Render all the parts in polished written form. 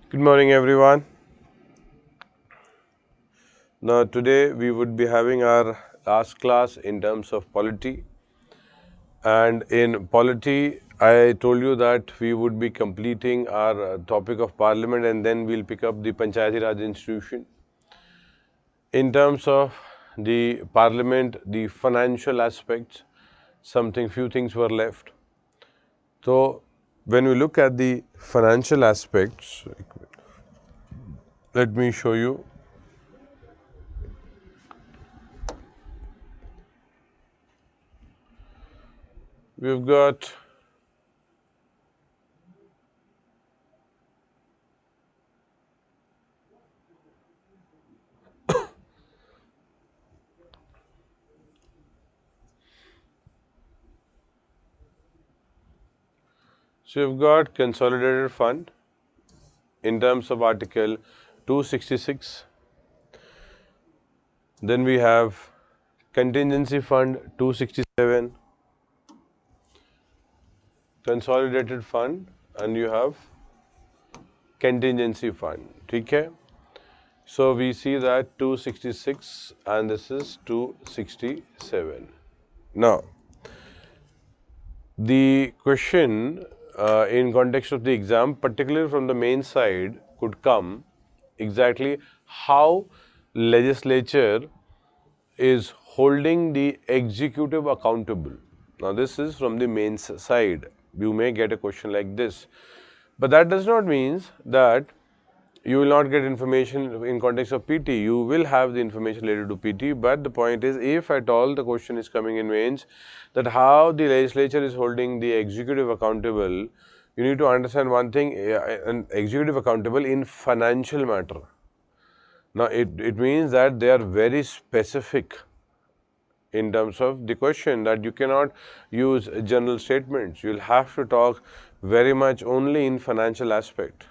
Good morning, everyone. Now, today we would be having our last class in terms of polity. And in polity, I told you that we would be completing our topic of parliament and then we'll pick up the Panchayati Raj institution. In terms of the parliament, the financial aspects, few things were left. So, when we look at the financial aspects, let me show you. We've got you've got consolidated fund in terms of Article 266. Then we have contingency fund 267, consolidated fund, and you have contingency fund. Okay? So we see that 266 and this is 267. Now, the question in context of the exam, particularly from the main side, could come exactly how legislature is holding the executive accountable. Now, this is from the mains side. You may get a question like this. But that does not mean that you will not get information in context of PT. You will have the information related to PT. But the point is, if at all the question is coming in mains, that how the legislature is holding the executive accountable, you need to understand one thing, an executive accountable in financial matter. Now, it means that they are very specific in terms of the question, that you cannot use general statements. You'll have to talk very much only in financial aspect.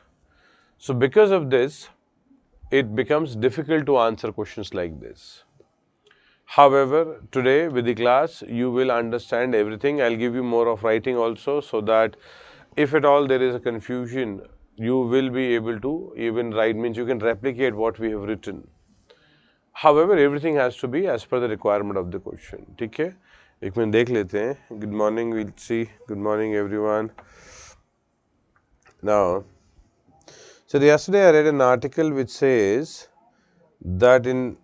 So because of this, it becomes difficult to answer questions like this. However, today with the class, you will understand everything. I'll give you more of writing also, so that if at all there is a confusion, you will be able to even write, means you can replicate what we have written. However, everything has to be as per the requirement of the question. ठीक है, एक minute देख लेते हैं. Good morning, we'll see. Good morning, everyone. Now, so yesterday I read an article which says that in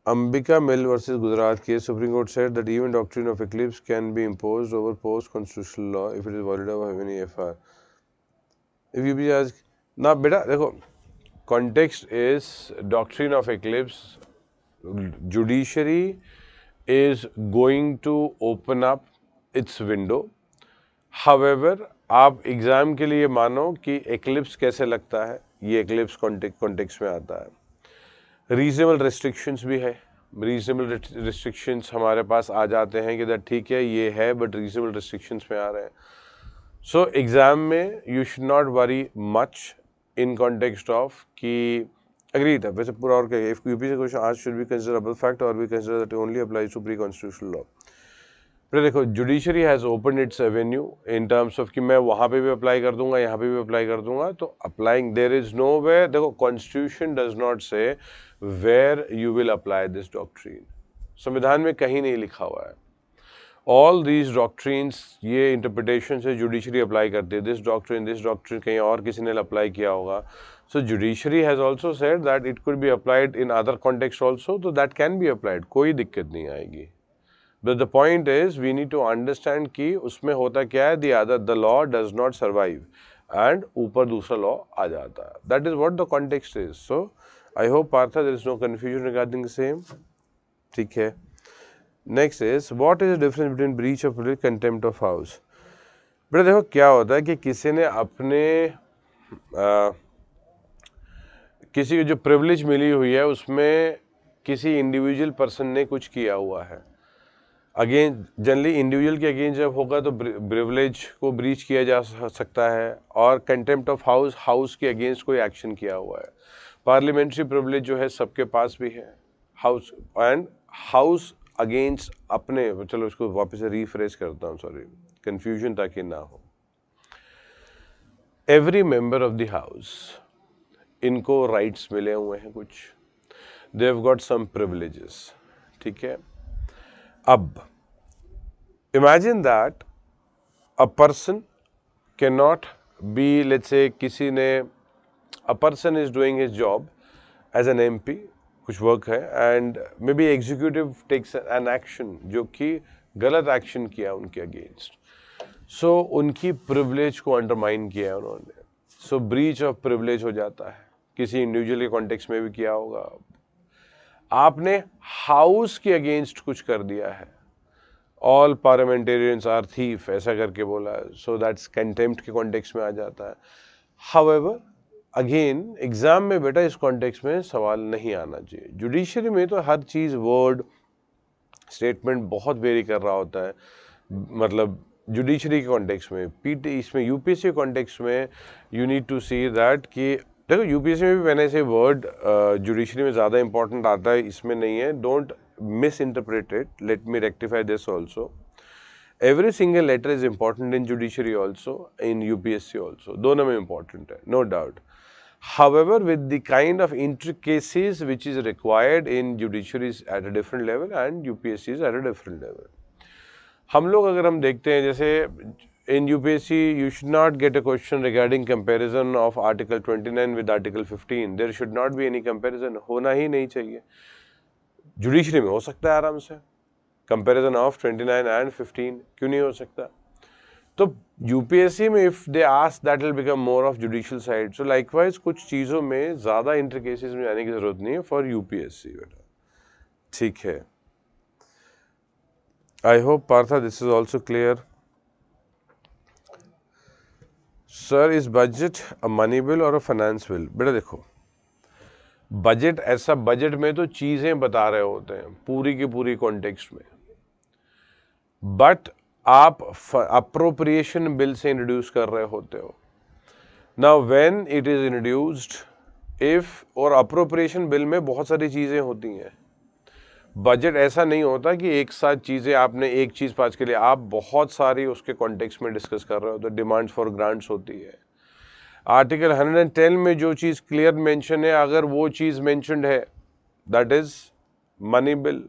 Ambika Mill versus Gujarat case, Supreme Court said that even doctrine of eclipse can be imposed over post-constitutional law if it is void of any FR. If you be asked, now beta, देखो, context is doctrine of eclipse. Judiciary is going to open up its window. However, आप exam के लिए मानो कि eclipse कैसे लगता है, ये एक्लिप्स कॉन्टेक्स्ट में आता है. रीजनेबल रेस्ट्रिक्शंस भी है. रीजनेबल रेस्ट्रिक्शंस हमारे पास आ जाते हैं कि ठीक है ये है, बट रीजनेबल रेस्ट्रिक्शंस में आ रहे हैं. सो एग्जाम में you should not worry much in context of कि agreed है. वैसे पूरा और क्या है, if यूपी से क्वेश्चन आज should be considerable fact or we consider that it only applies to pre-constitutional law. फिर देखो, judiciary has open it's Avenue in terms of कि मैं वहाँ पे भी अप्लाई कर दूंगा, यहाँ पे भी अप्लाई कर दूंगा. तो applying there is nowhere, देखो constitution does not say where you will apply this doctrine. संविधान में कहीं नहीं लिखा हुआ है. ऑल दीज डॉक्ट्रीन्स, ये इंटरप्रिटेशन से जुडिशरी अप्लाई करती है. दिस डॉक्ट्रीन कहीं और किसी ने अप्लाई किया होगा. So judiciary has also said that it could be applied in other context also, तो दैट कैन बी अप्लाइड, कोई दिक्कत नहीं आएगी. But the point is, we need to understand कि उसमें होता क्या है, the law does not survive and ऊपर दूसरा law आ जाता है. That is what the context is. So, I hope Partha there is no confusion regarding the same. ठीक है. Next is, what is the difference between breach of privilege, contempt of house? बेटा देखो क्या होता है कि किसी ने अपने किसी की जो प्रिविलेज मिली हुई है उसमें किसी इंडिविजुअल पर्सन ने कुछ किया हुआ है. अगेन जनरली इंडिविजुअल के अगेंस्ट जब होगा तो प्रिविलेज को ब्रीच किया जा सकता है, और कंटेम्प्ट ऑफ हाउस के अगेंस्ट कोई एक्शन किया हुआ है. पार्लियामेंट्री प्रिविलेज जो है सबके पास भी है. हाउस एंड हाउस अगेंस्ट अपने, चलो इसको वापस से रीफ्रेश करता हूँ, सॉरी कंफ्यूजन ताकि ना हो. Every member of the house इनको राइट्स मिले हुए हैं कुछ, they have got some privileges, ठीक है। अब imagine that a person can not be, let's say किसी ने, a person is doing his job as an MP, कुछ वर्क है, and maybe executive takes an action जो कि गलत एक्शन किया उनके अगेंस्ट, सो उनकी प्रिविलेज को अंडरमाइन किया है उन्होंने, सो ब्रीच ऑफ प्रिविलेज हो जाता है। किसी इंडिविजुअल के कॉन्टेक्स्ट में भी किया होगा, आपने हाउस के अगेंस्ट कुछ कर दिया है, ऑल पार्लियामेंटेरियंस आर थीफ ऐसा करके बोला है, सो दैट्स कंटेम्प्ट के कॉन्टेक्स्ट में आ जाता है। हाउएवर अगेन एग्जाम में बेटा इस कॉन्टेक्स्ट में सवाल नहीं आना चाहिए। जुडिशरी में तो हर चीज वर्ड स्टेटमेंट बहुत वेरी कर रहा होता है, मतलब जुडिशरी के कॉन्टेक्स्ट में, पीटी इसमें यूपीएससी कॉन्टेक्स्ट में you need to see that कि देखो यूपीएससी में भी मैंने से वर्ड जुडिशरी में ज़्यादा इंपॉर्टेंट आता है, इसमें नहीं है, don't misinterpret it, let me rectify this also. Every single letter is important in judiciary also, in UPSC also, दोनों में इंपॉर्टेंट है, no doubt. However, with the kind of intricacies which is required in judiciary is at a different level and UPSC is at a different level. हम लोग अगर हम देखते हैं जैसे in UPSC you should not get a question regarding comparison of Article 29 with Article 15. There should not be any comparison, होना ही नहीं चाहिए। जुडिशरी में हो सकता है आराम से कंपैरिजन ऑफ 29 एंड 15, क्यों नहीं हो सकता? तो यूपीएससी में if they ask that will become more of judicial side, so likewise कुछ चीज़ों में ज़्यादा इंटरकेसेस में जाने की ज़रूरत नहीं है फॉर यूपीएससी बेटा, ठीक है। I hope Partha this is also clear. Sir is budget a money bill और अ फाइनेंस बिल? बेटा देखो बजट ऐसा, बजट में तो चीज़ें बता रहे होते हैं पूरी की पूरी कॉन्टेक्स्ट में, बट आप अप्रोप्रिएशन बिल से इंट्रोड्यूस कर रहे होते हो। Now when it is introduced, if, और अप्रोप्रिएशन बिल में बहुत सारी चीज़ें होती हैं, बजट ऐसा नहीं होता कि एक साथ चीज़ें आपने एक चीज़ पास के लिए, आप बहुत सारी उसके कॉन्टेक्स्ट में डिस्कस कर रहे हो, तो डिमांड्स फॉर ग्रांट्स होती है। आर्टिकल 110 में जो चीज़ क्लियर मेंशन है, अगर वो चीज़ मेंशनड है that is money bill,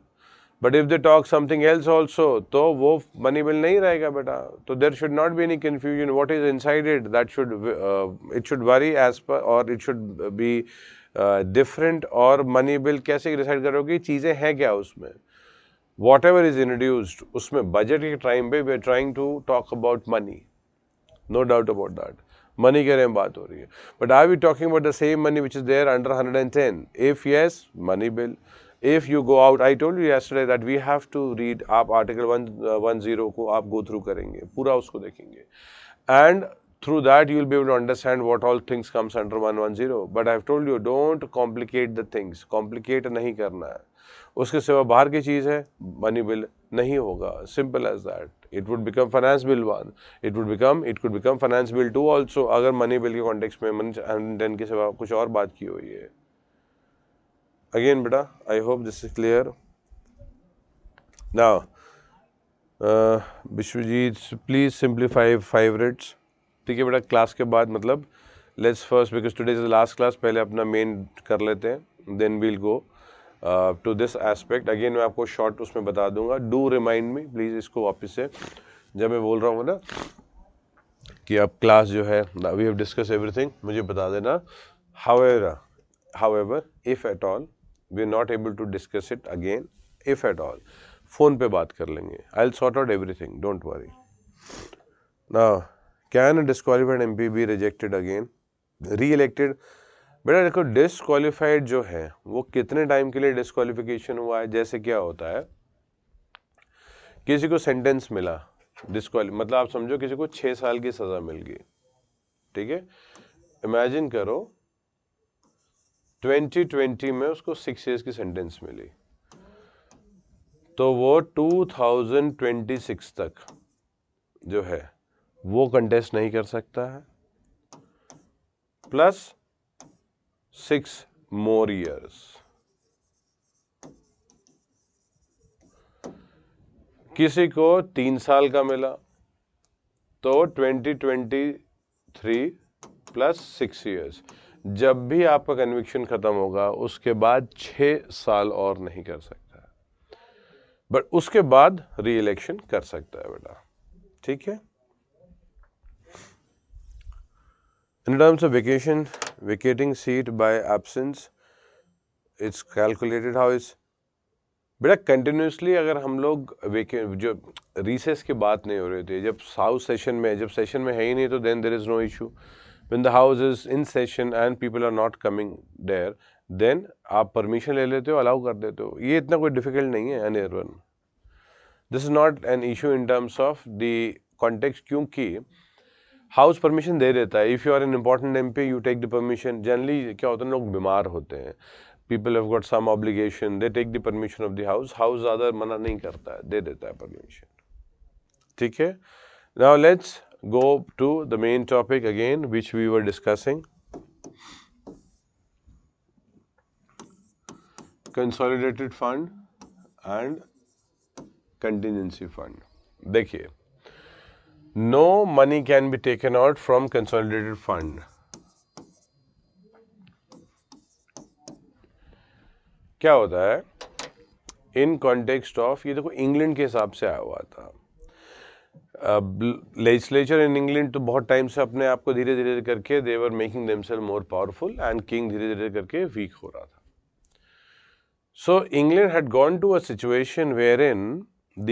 but if they talk something else also तो वो मनी बिल नहीं रहेगा बेटा। तो there should not be any confusion what is inside it, that should it should vary as per, और it should be different. और money bill कैसे decide करोगे चीज़ें हैं क्या उसमें, वॉट एवर इज इंट्रोड्यूस्ड उसमें बजट के टाइम पे we are trying to talk about money, no doubt about that, money के बारे में बात हो रही है। But are we talking about the same money which is there under 110? If yes, money bill. If you go out, I told you yesterday that we have to read, आप article 110 को आप गो थ्रू करेंगे, पूरा उसको देखेंगे, and through that you will be able to understand what all things comes under 110. But I have told you don't complicate the things, complicate नहीं करना है। उसके सिवा बाहर की चीज़ है, मनी बिल नहीं होगा, simple as that. It would become finance bill 1, it could become finance bill 2 also, अगर मनी बिल के कॉन्टेक्स्ट में 110 के सिवा कुछ और बात की हुई है। Again beta, I hope this is clear. Now Vishwajit, please simplify 5 rates. ठीक है बेटा, क्लास के बाद मतलब let's first, because today is the last class, पहले अपना मेन कर लेते हैं, then we'll go to this aspect. Again मैं आपको शॉर्ट उसमें बता दूंगा, डू रिमाइंड मी प्लीज़ इसको वापस से, जब मैं बोल रहा हूँ ना कि अब क्लास जो है वी हैव डिस्कस एवरीथिंग, मुझे बता देना। However if at all we are not able to discuss it again, if at all phone पे बात कर लेंगे, I will sort out everything, don't worry. Now can a disqualified MP be rejected again, re elected? बेटा देखो disqualified जो है वो कितने टाइम के लिए डिस्क्वालिफिकेशन हुआ है, जैसे क्या होता है किसी को सेंटेंस मिला मतलब आप समझो किसी को 6 साल की सजा मिल गई, ठीक है, इमेजिन करो 2020 में उसको 6 years की सेंटेंस मिली, तो वो 2026 तक जो है वो कंटेस्ट नहीं कर सकता है, प्लस 6 more years। किसी को 3 साल का मिला तो 2023 प्लस 6 years, जब भी आपका कन्विक्शन खत्म होगा उसके बाद 6 साल और नहीं कर सकता है, बट उसके बाद री इलेक्शन कर सकता है बेटा, ठीक है। In terms of vacation, vacating seat by absence, it's calculated how is बेटा कंटिन्यूसली। अगर हम लोग जो रिसेस की बात नहीं हो रही थी, जब हाउस सेशन में, जब सेशन में है ही नहीं तो then there is no issue. When the house is in session and people are not coming there, then आप परमिशन ले लेते हो, अलाउ कर देते हो। ये इतना कोई डिफिकल्ट नहीं है Anirban. This is not an issue in terms of the context, क्योंकि हाउस परमिशन दे देता है। If you are an important MP you take the permission. Generally क्या होता है, लोग बीमार होते हैं, people have got some obligation, they take the permission of the house ज़्यादा मना नहीं करता है, दे देता है परमिशन, ठीक है। now let's go to the main topic again which we were discussing, consolidated fund and contingency fund। देखिए, no money can be taken out from consolidated fund। क्या होता है इन कॉन्टेक्स्ट ऑफ, ये देखो इंग्लैंड के हिसाब से आया हुआ था। लेजिस्लेचर इन इंग्लैंड तो बहुत टाइम से अपने आप को धीरे धीरे करके they were making themselves more powerful and king धीरे धीरे करके वीक हो रहा था। So England had gone to a situation where in the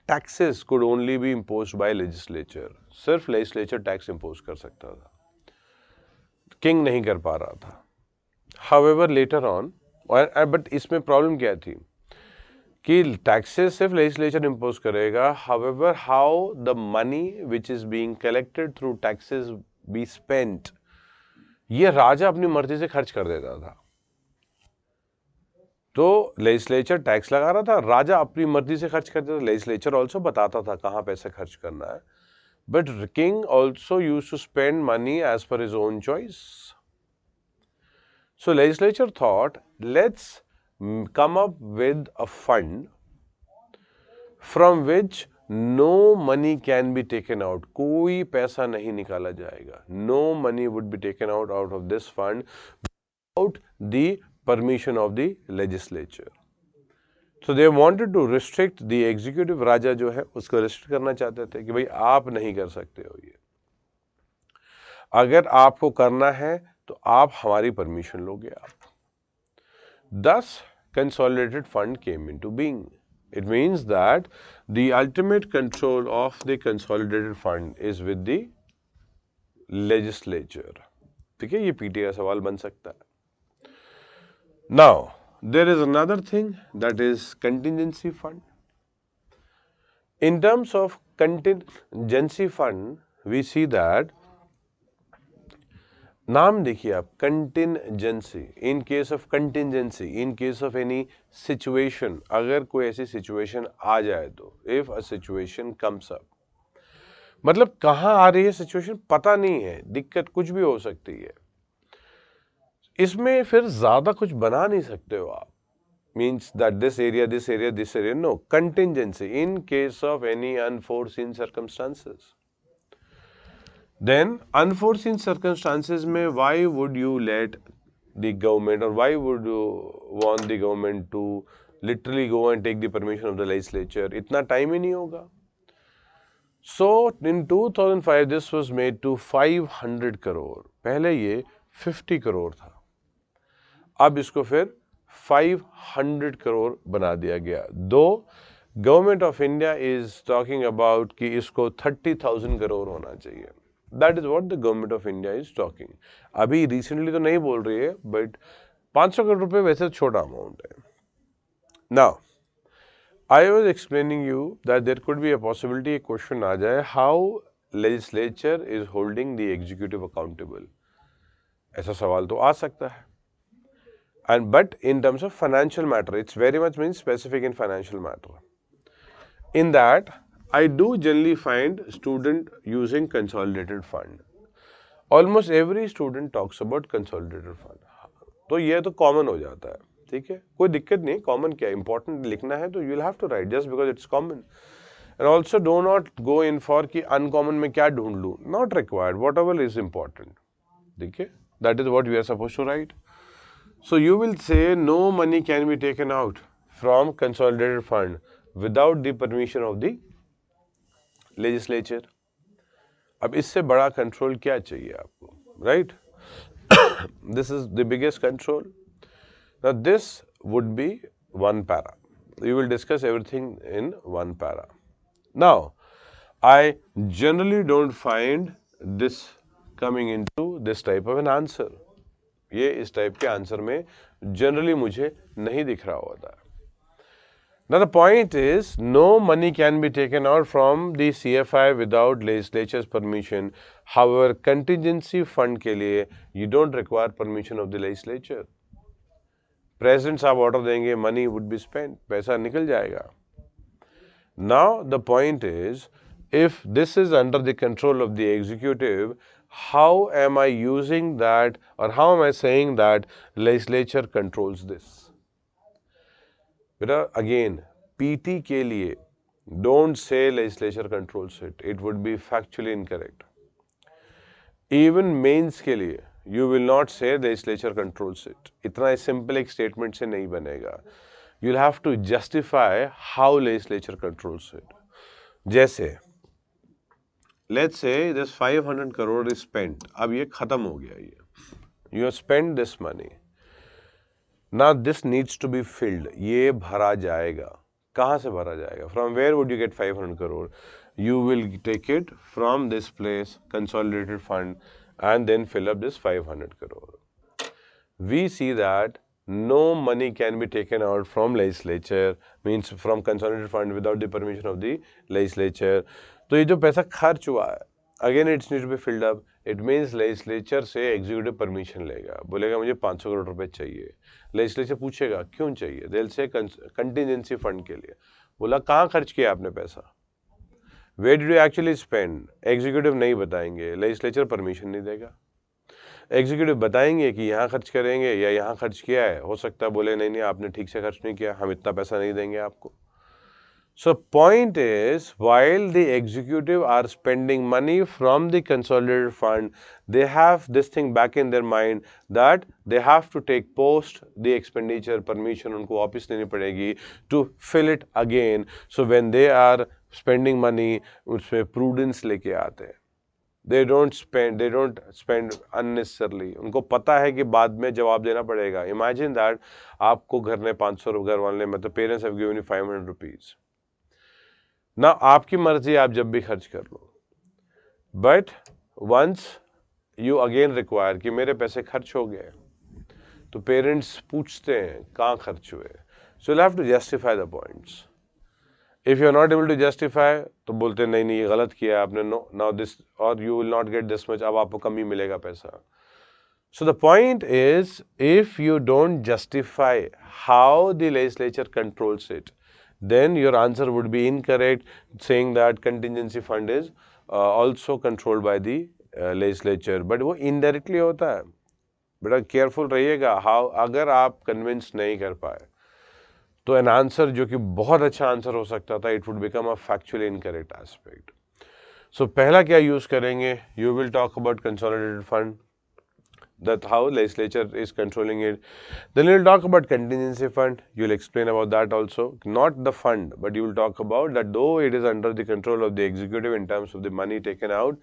taxes could only be imposed by legislature. सिर्फ लेजिस्लेचर टैक्स इम्पोज कर सकता था, किंग नहीं कर पा रहा था। हाउएवर लेटर ऑन, बट इसमें प्रॉब्लम क्या थी कि टैक्सेस सिर्फ लेजिस्लेचर इम्पोज करेगा। However how the money which is being collected through taxes be spent, ये राजा अपनी मर्जी से खर्च कर देता था। तो लेजिस्लेचर टैक्स लगा रहा था, राजा अपनी मर्जी से खर्च करता था। लेजिस्लेचर ऑल्सो बताता था कहाँ पैसे खर्च करना है, but king also used to spend money as per his own choice. So legislature thought, let's come up with a fund from which no money can be taken out. कोई पैसा नहीं निकाला जाएगा। No money would be taken out of this fund without the permission of the legislature. So they wanted to restrict the executive। राजा जो है उसको restrict करना चाहते थे कि भाई आप नहीं कर सकते हो ये, अगर आपको करना है तो आप हमारी परमिशन लोगे आप। Thus, consolidated fund came into being. It means that the ultimate control of the consolidated fund is with the legislature. ठीक है, ये पीटी का सवाल बन सकता है। Now, there is another thing that is contingency fund. In terms of contingency fund, we see that नाम देखिए आप, contingency, in case of contingency, in case of any situation, अगर कोई ऐसी सिचुएशन आ जाए तो, if a situation comes up, मतलब कहाँ आ रही है सिचुएशन पता नहीं है, दिक्कत कुछ भी हो सकती है। इसमें फिर ज्यादा कुछ बना नहीं सकते हो आप, means that this area this area this area, no, contingency in case of any unforeseen circumstances. Then unforeseen circumstances में why would you let the government, or why would you want the government to literally go and take the permission of the legislature? इतना time ही नहीं होगा। So in 2005 this was made to 500 crore, पहले ये 50 करोड़ था, अब इसको फिर 500 करोड़ बना दिया गया। दो government of India is talking about कि इसको 30,000 करोड़ होना चाहिए। That is what the government of India is talking. अभी रिसेंटली तो नहीं बोल रही है, बट 500 करोड़ रुपए वैसे छोटा अमाउंट है। Now, I was explaining you that there could be a possibility, एक क्वेश्चन आ जाए, how legislature is holding the executive accountable. ऐसा सवाल तो आ सकता है। And but in terms of financial matter, it's very much means specific in financial matter. In that, I do generally find student using consolidated fund. Almost every student talks about consolidated fund. तो ये तो common हो जाता है, ठीक है, कोई दिक्कत नहीं। कॉमन क्या, इंपॉर्टेंट लिखना है तो you will have to write just because it's common. And also do not go in for कि अनकॉमन में क्या ढूंढ लूँ, not required, whatever is important, ठीक है। That is what we are supposed to write. So you will say no money can be taken out from consolidated fund without the permission of the legislature. अब इससे बड़ा control क्या चाहिए आपको, right? This is the biggest control. Now this would be one para. We will discuss everything in one para. Now, I generally don't find this coming into this type of an answer. ये इस type के answer में generally मुझे नहीं दिख रहा होता है. Now the point is, no money can be taken out from the CFI without legislature's permission. However, contingency fund के लिए you don't require permission of the legislature. President साहब ऑर्डर देंगे, money would be spent, पैसा निकल जाएगा. Now the point is, if this is under the control of the executive, how am I using that, or how am I saying that legislature controls this? बेटा again, PT के लिए don't say legislature controls it. It would be factually incorrect. Even mains के लिए you will not say legislature controls it. इतना simple एक statement से नहीं बनेगा. You'll have to justify how legislature controls it. जैसे let's say this 500 crore is spent. अब ये खत्म हो गया ये. You have spent this money. Now this needs to be filled. ये भरा जाएगा. कहाँ से भरा जाएगा? From where would you get 500 crore? You will take it from this place, consolidated fund, and then fill up this 500 crore. We see that no money can be taken out from legislature, means from consolidated fund without the permission of the legislature. तो ये जो पैसा खर्च हुआ है, again it needs to be filled up. It means legislature से executive permission लेगा, बोलेगा मुझे 500 करोड़ रुपए चाहिए. legislature पूछेगा क्यों चाहिए, they'll say contingency fund के लिए. बोला कहाँ खर्च किया आपने पैसा, where did you actually spend? executive नहीं बताएंगे, legislature permission नहीं देगा. एग्जीक्यूटिव बताएंगे कि यहाँ खर्च करेंगे या यहाँ खर्च किया है, हो सकता है बोले नहीं नहीं आपने ठीक से खर्च नहीं किया, हम इतना पैसा नहीं देंगे आपको. So point is, while the executive are spending money from the consolidated fund, they have this thing back in their mind that they have to take post the expenditure permission, उनको वापस लेनी पड़ेगी to fill it again. So when they are spending money, उसमें prudence लेके आते हैं. They don't spend unnecessarily. उनको पता है कि बाद में जवाब देना पड़ेगा. Imagine that आपको घर ने 500 घर वाले मतलब parents have given you 500 rupees. ना आपकी मर्जी आप जब भी खर्च कर लो, but once you again require कि मेरे पैसे खर्च हो गए, तो पेरेंट्स पूछते हैं कहाँ खर्च हुए. So you have to justify the points. If you are not able to justify तो बोलते नहीं नहीं ये गलत किया आपने, नो नाउ दिस और you will not get this much, अब आपको कम ही मिलेगा पैसा. So the point is, if you don't justify how the legislature controls it, then your answer would be incorrect, saying that contingency fund is also controlled by the legislature. But वो indirectly होता है. बेटा careful रहिएगा. how अगर आप convince नहीं कर पाए तो an answer जो कि बहुत अच्छा आंसर हो सकता था, it would become a factually incorrect aspect. So पहला क्या use करेंगे? You will talk about consolidated fund, that how legislature is controlling it. Then you will talk about contingency fund. You will explain about that also. Not the fund, but you will talk about that though it is under the control of the executive in terms of the money taken out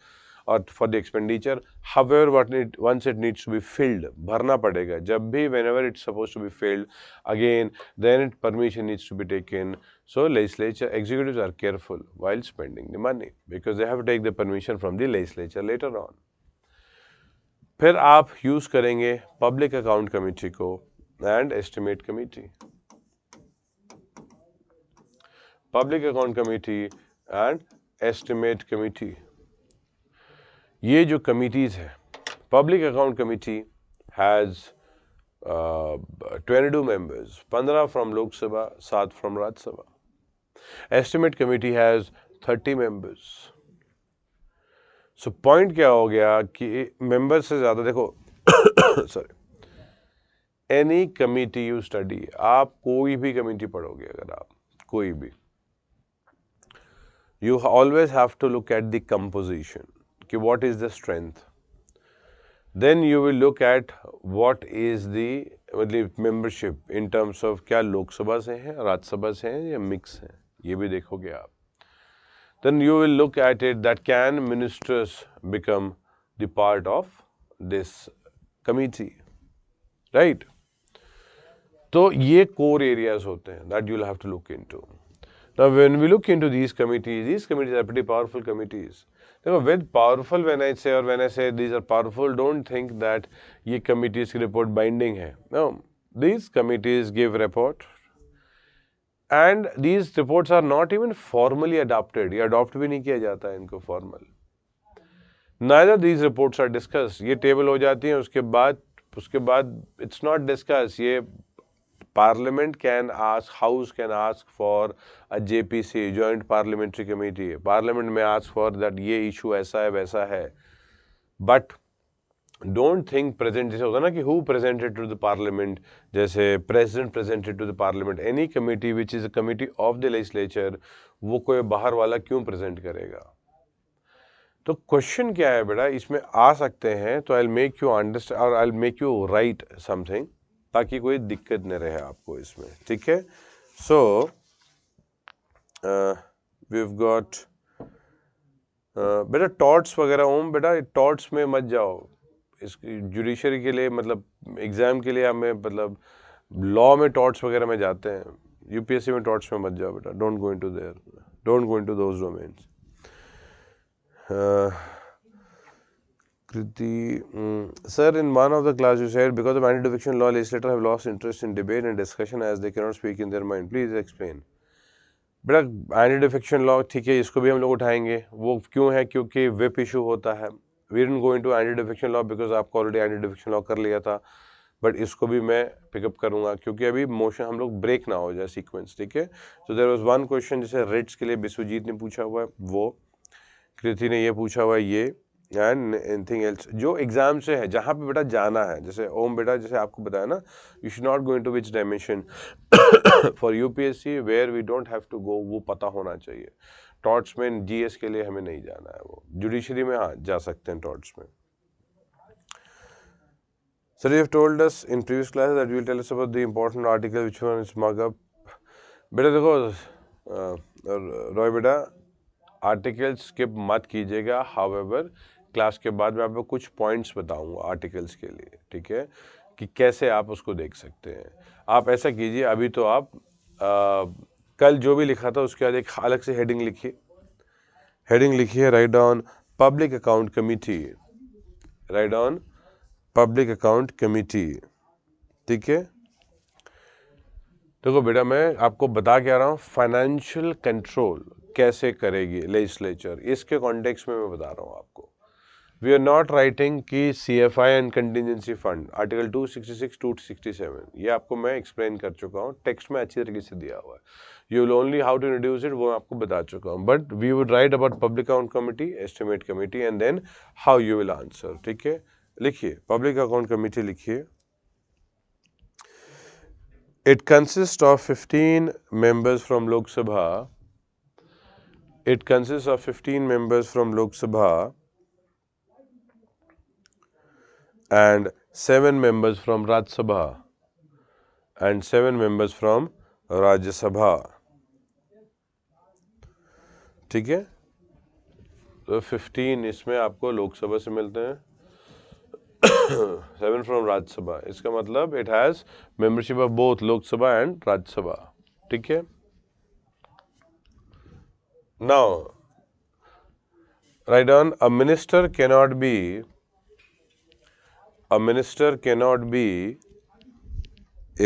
or for the expenditure. However, once it needs to be filled, भरना पड़ेगा. जब भी whenever it's supposed to be filled, again then permission needs to be taken. So legislature executives are careful while spending the money because they have to take the permission from the legislature later on. फिर आप use करेंगे public account committee को and estimate committee. Public account committee and estimate committee, ये जो committees है, public account committee has 22 members, 15 from Lok Sabha, 7 from Rajya Sabha. Estimate committee has 30 members. So point क्या हो गया कि मेंबर से ज़्यादा देखो sorry, any committee you study, आप कोई भी कमिटी पढ़ोगे अगर आप कोई भी, you always have to look at the composition कि what is the strength. Then you will look at what is the मतलब membership in terms of क्या लोकसभा से हैं, राज्यसभा से हैं या मिक्स हैं, ये भी देखोगे आप. Then you will look at it that can ministers become the part of this committee, right? तो ये core areas होते हैं that you'll have to look into. Now, when we look into these committees are pretty powerful committees. देखो, with powerful when I say these are powerful, don't think that ये committees की report binding है. No, these committees give report, and these reports are not even formally adopted. ये adopt भी नहीं किया जाता है इनको formal. Neither these reports are discussed. ये table हो जाती हैं, उसके बाद it's not discussed. ये Parliament can ask, House can ask for a JPC, Joint Parliamentary Committee. Parliament may ask for that ये issue ऐसा है वैसा है. But don't think present जैसे होता ना कि who presented to the Parliament, जैसे President presented to the Parliament. Any committee which is a committee of the legislature, वो कोई बाहर वाला क्यों present करेगा? तो क्वेश्चन क्या है बेटा, इसमें आ सकते हैं, तो I'll make you understand और I'll make you write something ताकि कोई दिक्कत न रहे आपको इसमें, ठीक है. सो वी हैव गॉट बेटा टॉट्स वगैरह. ओम बेटा टॉट्स में मत जाओ. इस जुडिशरी के लिए मतलब एग्जाम के लिए हमें मतलब लॉ में टॉट्स वगैरह में जाते हैं, यूपीएससी में टॉट्स में मत जाओ बेटा. Don't go into their, don't go into those domains. Kriti, sir, in one of the class you said because of anti-defection law, legislators have lost interest in debate and discussion as they cannot speak in their mind. Please explain. बेटा anti defection law ठीक है, इसको भी हम लोग उठाएंगे. वो क्यों है? क्योंकि विप इशू होता है. We didn't go into anti defection law because आपको ऑलरेडी एंटी डिफेक्शन लॉ कर लिया था. बट इसको भी मैं पिकअप करूंगा क्योंकि अभी मोशन हम लोग ब्रेक ना हो जाए सीक्वेंस, ठीक है. So there was one question जैसे रिट्स के लिए विश्वजीत ने पूछा हुआ है, वो कृति ने ये पूछा हुआ है, ये एंड एनीथिंग एल्स जो एग्जाम से है जहाँ पे बेटा जाना है. जैसे ओम बेटा जैसे आपको बताया ना, you should not go into which dimension for UPSC where we don't have to go, वो पता होना चाहिए. टॉट्स में जीएस के लिए हमें नहीं जाना है. वो जुडिशरी में हाँ जा सकते हैं टॉट्स में. Sir, you have told us in previous classes that you will tell us about the important article which one is markup. बेटा देखो रॉय बेटा, आर्टिकल स्किप मत कीजिएगा. हाउएवर क्लास के बाद मैं आपको कुछ पॉइंट्स बताऊंगा आर्टिकल्स के लिए, ठीक है, कि कैसे आप उसको देख सकते हैं. आप ऐसा कीजिए, अभी तो आप कल जो भी लिखा था उसके बाद एक अलग से हेडिंग लिखिए. हेडिंग लिखिए, write down public account committee, write down public account committee, ठीक है. देखो बेटा मैं आपको बता क्या रहा हूँ, फाइनेंशियल कंट्रोल कैसे करेगी लेजिस्लेचर, इसके कॉन्टेक्स्ट में मैं बता रहा हूँ आपको. वी आर नॉट राइटिंग कि CFI and contingency fund article 266 267 ये आपको मैं एक्सप्लेन कर चुका हूँ, टेक्स्ट में अच्छी तरीके से दिया हुआ है. You will only how to introduce it, वो आपको बता चुका हूँ. But we would write about public account committee, estimate committee and then how you will answer, ठीक है. लिखिए पब्लिक अकाउंट कमिटी लिखिए. It consists of 15 members from Lok Sabha. It consists of 15 members from Lok Sabha and 7 members from Rajya Sabha and 7 members from Rajya Sabha. ठीक है, तो 15 इसमें आपको लोकसभा से मिलते हैं, 7 फ्रॉम राज्यसभा. इसका मतलब it has membership of both Lok Sabha and Rajya Sabha, ठीक है. Now write down a minister cannot be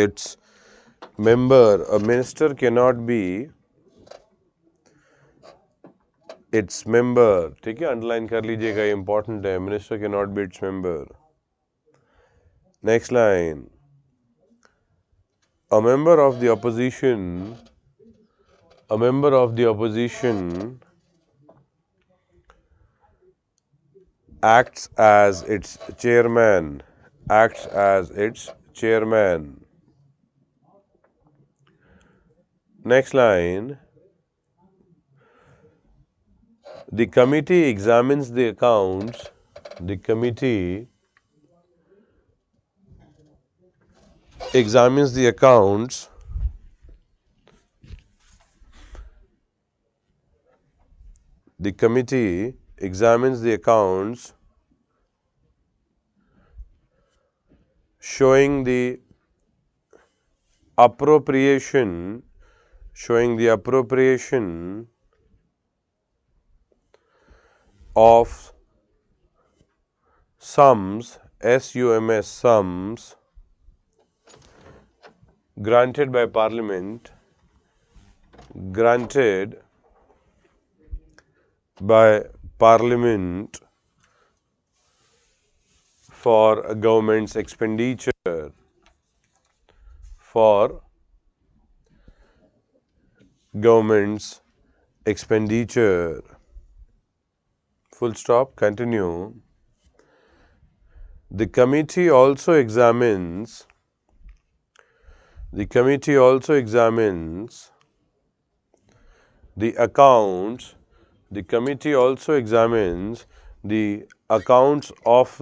its member. A minister cannot be its member, ठीक है, अंडरलाइन कर लीजिएगा, इंपॉर्टेंट है. Minister cannot be its member. Next line. A member of the opposition acts as its chairman. Next line. The committee examines the accounts. The committee examines the accounts showing the appropriation of sums, SUMS, sums granted by Parliament for government's expenditure, full stop, continue. The committee also examines the accounts of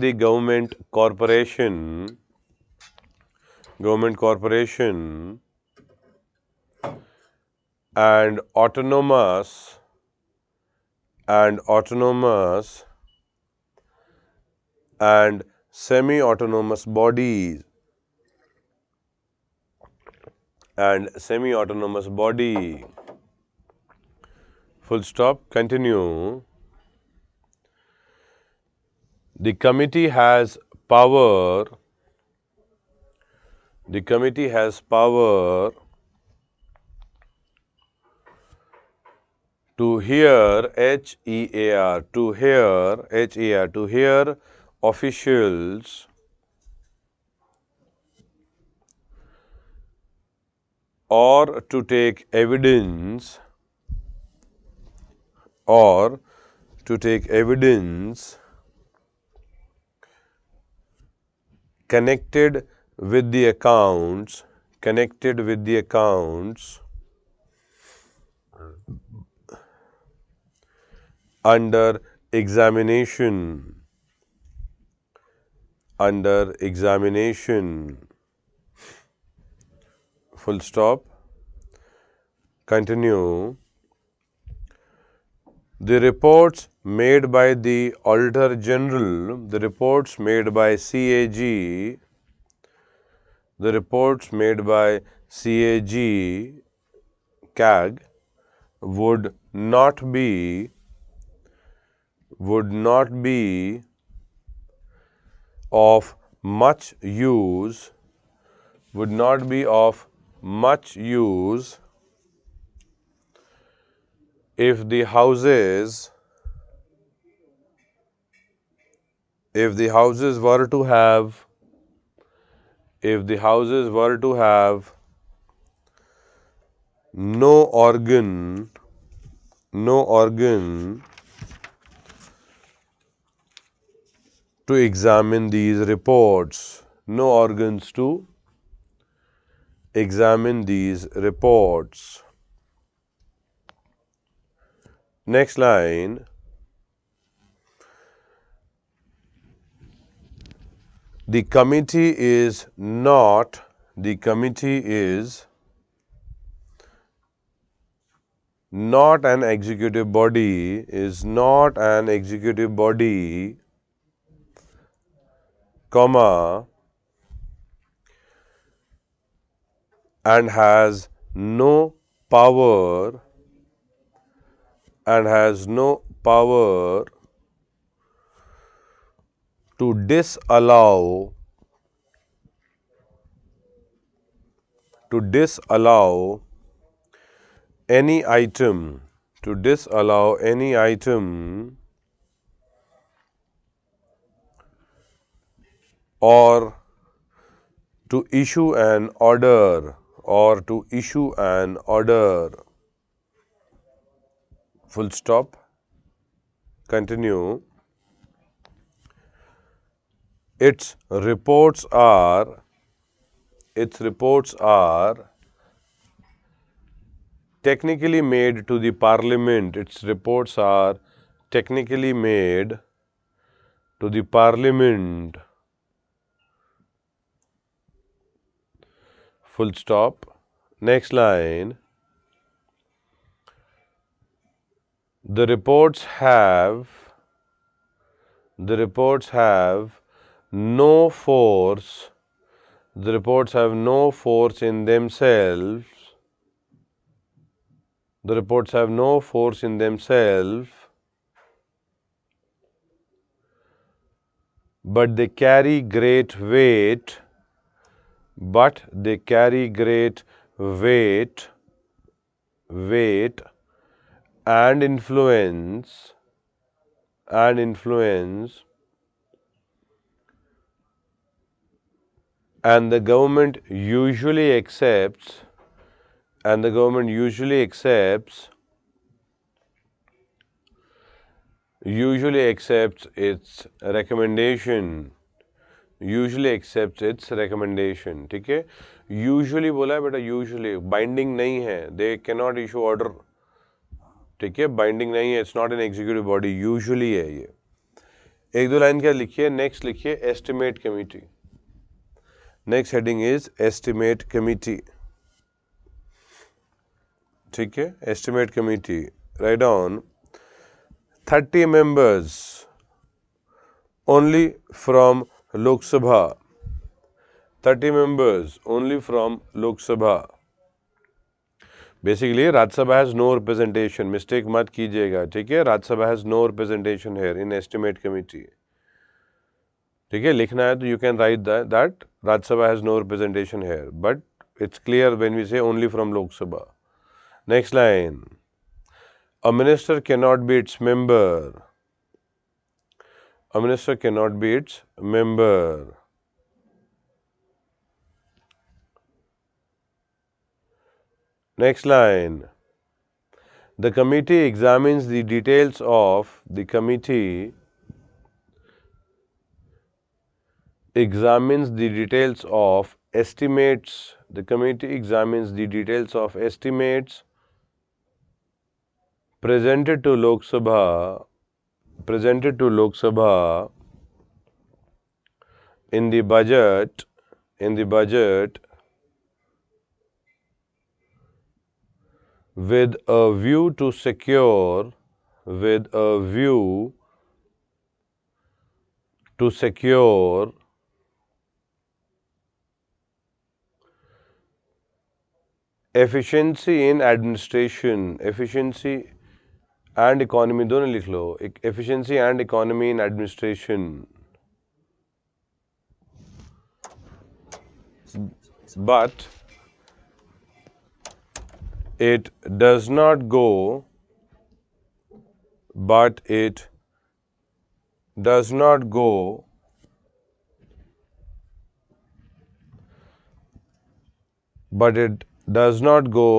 the government corporation and autonomous and semi-autonomous bodies full stop, continue. The committee has power to hear officials or to take evidence connected with the accounts under examination. Full stop, continue. The reports made by the Auditor General, the reports made by CAG, CAG would not be of much use if the houses were to have no organ to examine these reports. No organs to examine these reports. Next line. The committee is not an executive body, comma, and has no power to disallow any item or to issue an order full stop, continue. Its reports are technically made to the Parliament. Its reports are technically made to the Parliament, full stop. Next line, the reports have no force, the reports have no force in themselves, the reports have no force in themselves, but they carry great weight, but they carry great weight and influence, and the government usually accepts, its recommendation, ठीक है. Usually बोला है बेटा, usually binding नहीं है, they can not issue order, ठीक है, binding नहीं है, it's not an executive body, usually है ये. एक दो लाइन क्या लिखिए, नेक्स्ट लिखिए estimate committee. Next heading is estimate committee, ठीक है, estimate committee. Write down 30 members only from Lok Sabha, 30 members only from Lok Sabha. Basically, Rajya Sabha has no representation. Mistake मत कीजिएगा, ठीक है. Rajya Sabha has no representation here in estimate committee. ठीक है, लिखना है तो you can write that Rajya Sabha has no representation here, but it's clear when we say only from Lok Sabha. Next line. A minister cannot be its member. A minister cannot be its member. Next line. The committee examines the details of estimates. The committee examines the details of estimates presented to Lok Sabha in the budget with a view to secure efficiency in administration, efficiency and economy, दोनों लिख लो, efficiency and economy in administration. But it does not go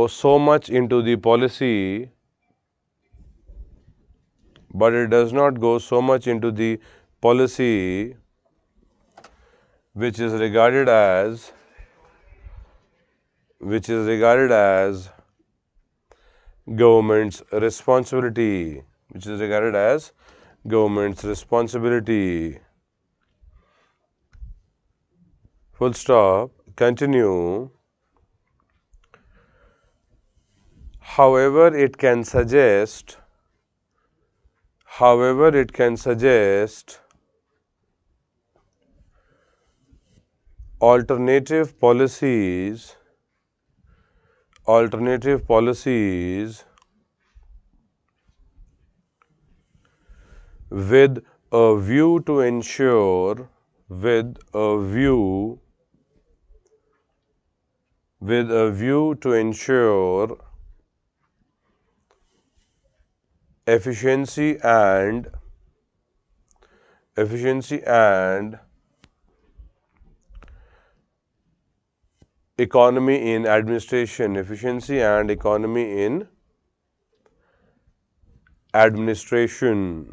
so much into the policy, which is regarded as government's responsibility, full stop. Continue. However, it can suggest alternative policies with a view to ensure efficiency and economy in administration,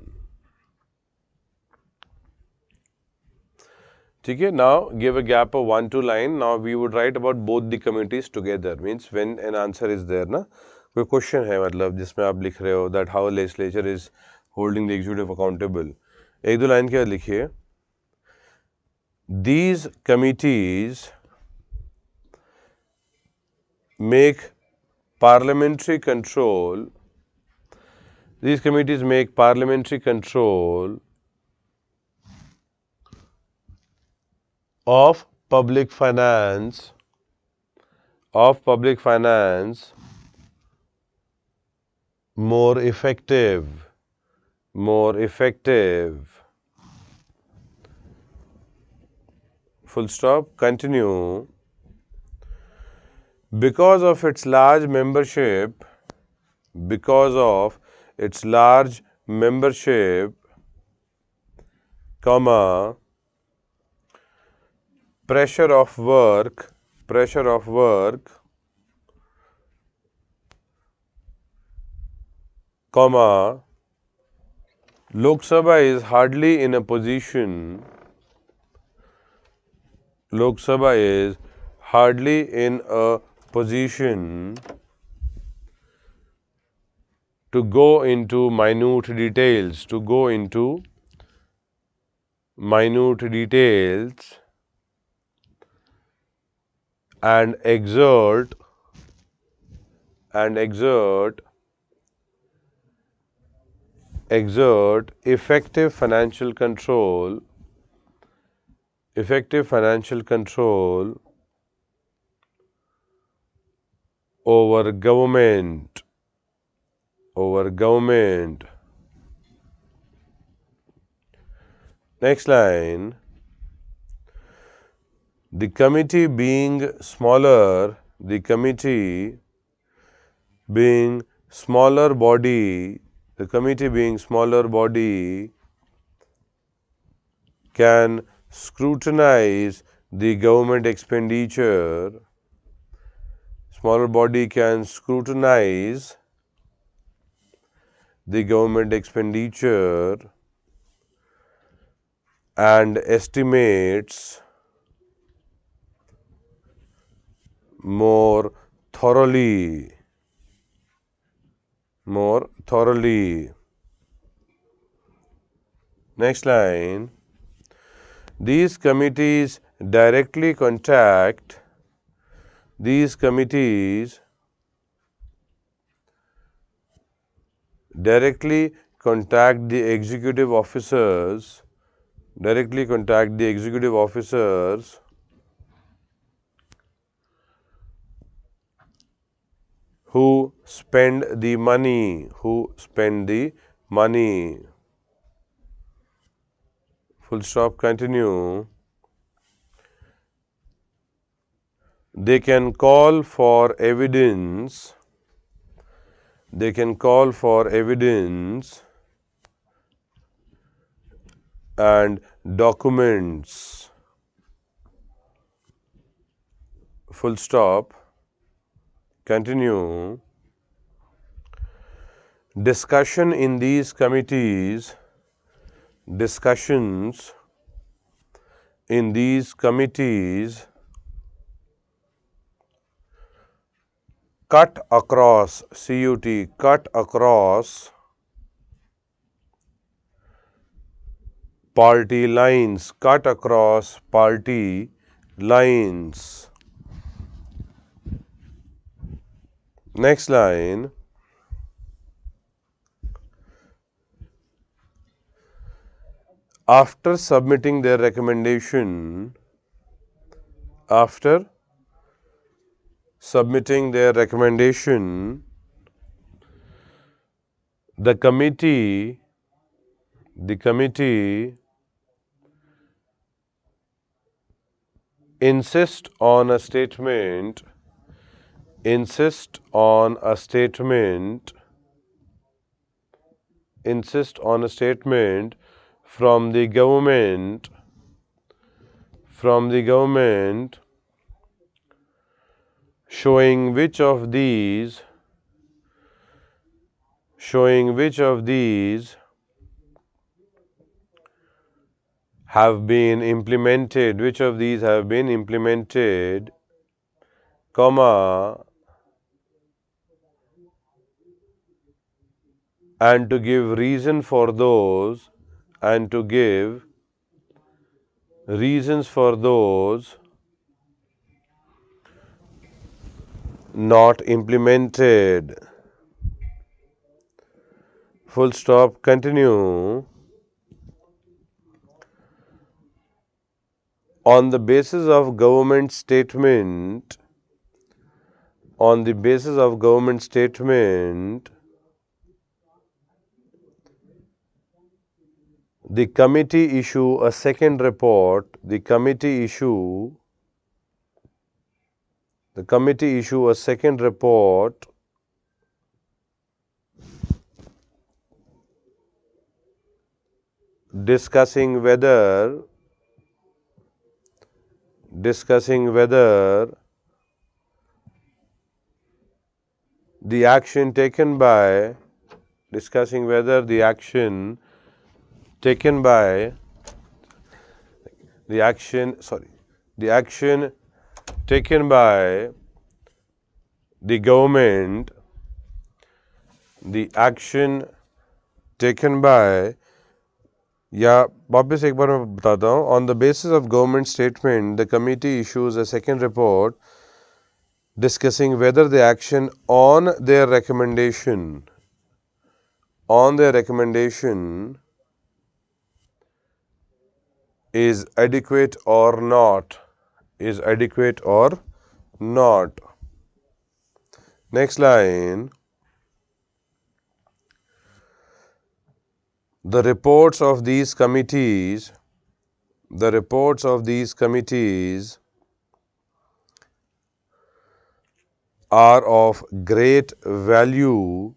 ठीक है. Now give a gap of 1-2 line. Now we would write about both the committees together. Means when an answer is there ना, कोई question है मतलब जिसमें आप लिख रहे हो that how legislature is holding the executive accountable. एक दो लाइन क्या लिखिए. These committees make parliamentary control. These committees make parliamentary control of public finance more effective. Full stop. Continue. Because of its large membership, comma, pressure of work, comma, Lok Sabha is hardly in a position to go into minute details, and exert effective financial control over government. Next line. The committee being smaller body can scrutinize the government expenditure. Smaller body can scrutinize the government expenditure and estimates more thoroughly. Next line. These committees directly contact the executive officers who spend the money. Full stop. Continue. They can call for evidence and documents. Full stop. Continue. Discussions in these committees cut across party lines. Next line. After submitting their recommendation, the committee insist on a statement from the government showing which of these have been implemented, comma, and to give reason for those and to give reasons for those not implemented. Full stop. Continue. On the basis of government statement, on the basis of government statement, the committee issue a second report. The committee issue a second report discussing whether the action taken by the action taken by the action taken by the government या वापस एक बार मैं बताता हूँ. On the basis of government statement, the committee issues a second report discussing whether the action on their recommendation is adequate or not. Next line. The reports of these committees are of great value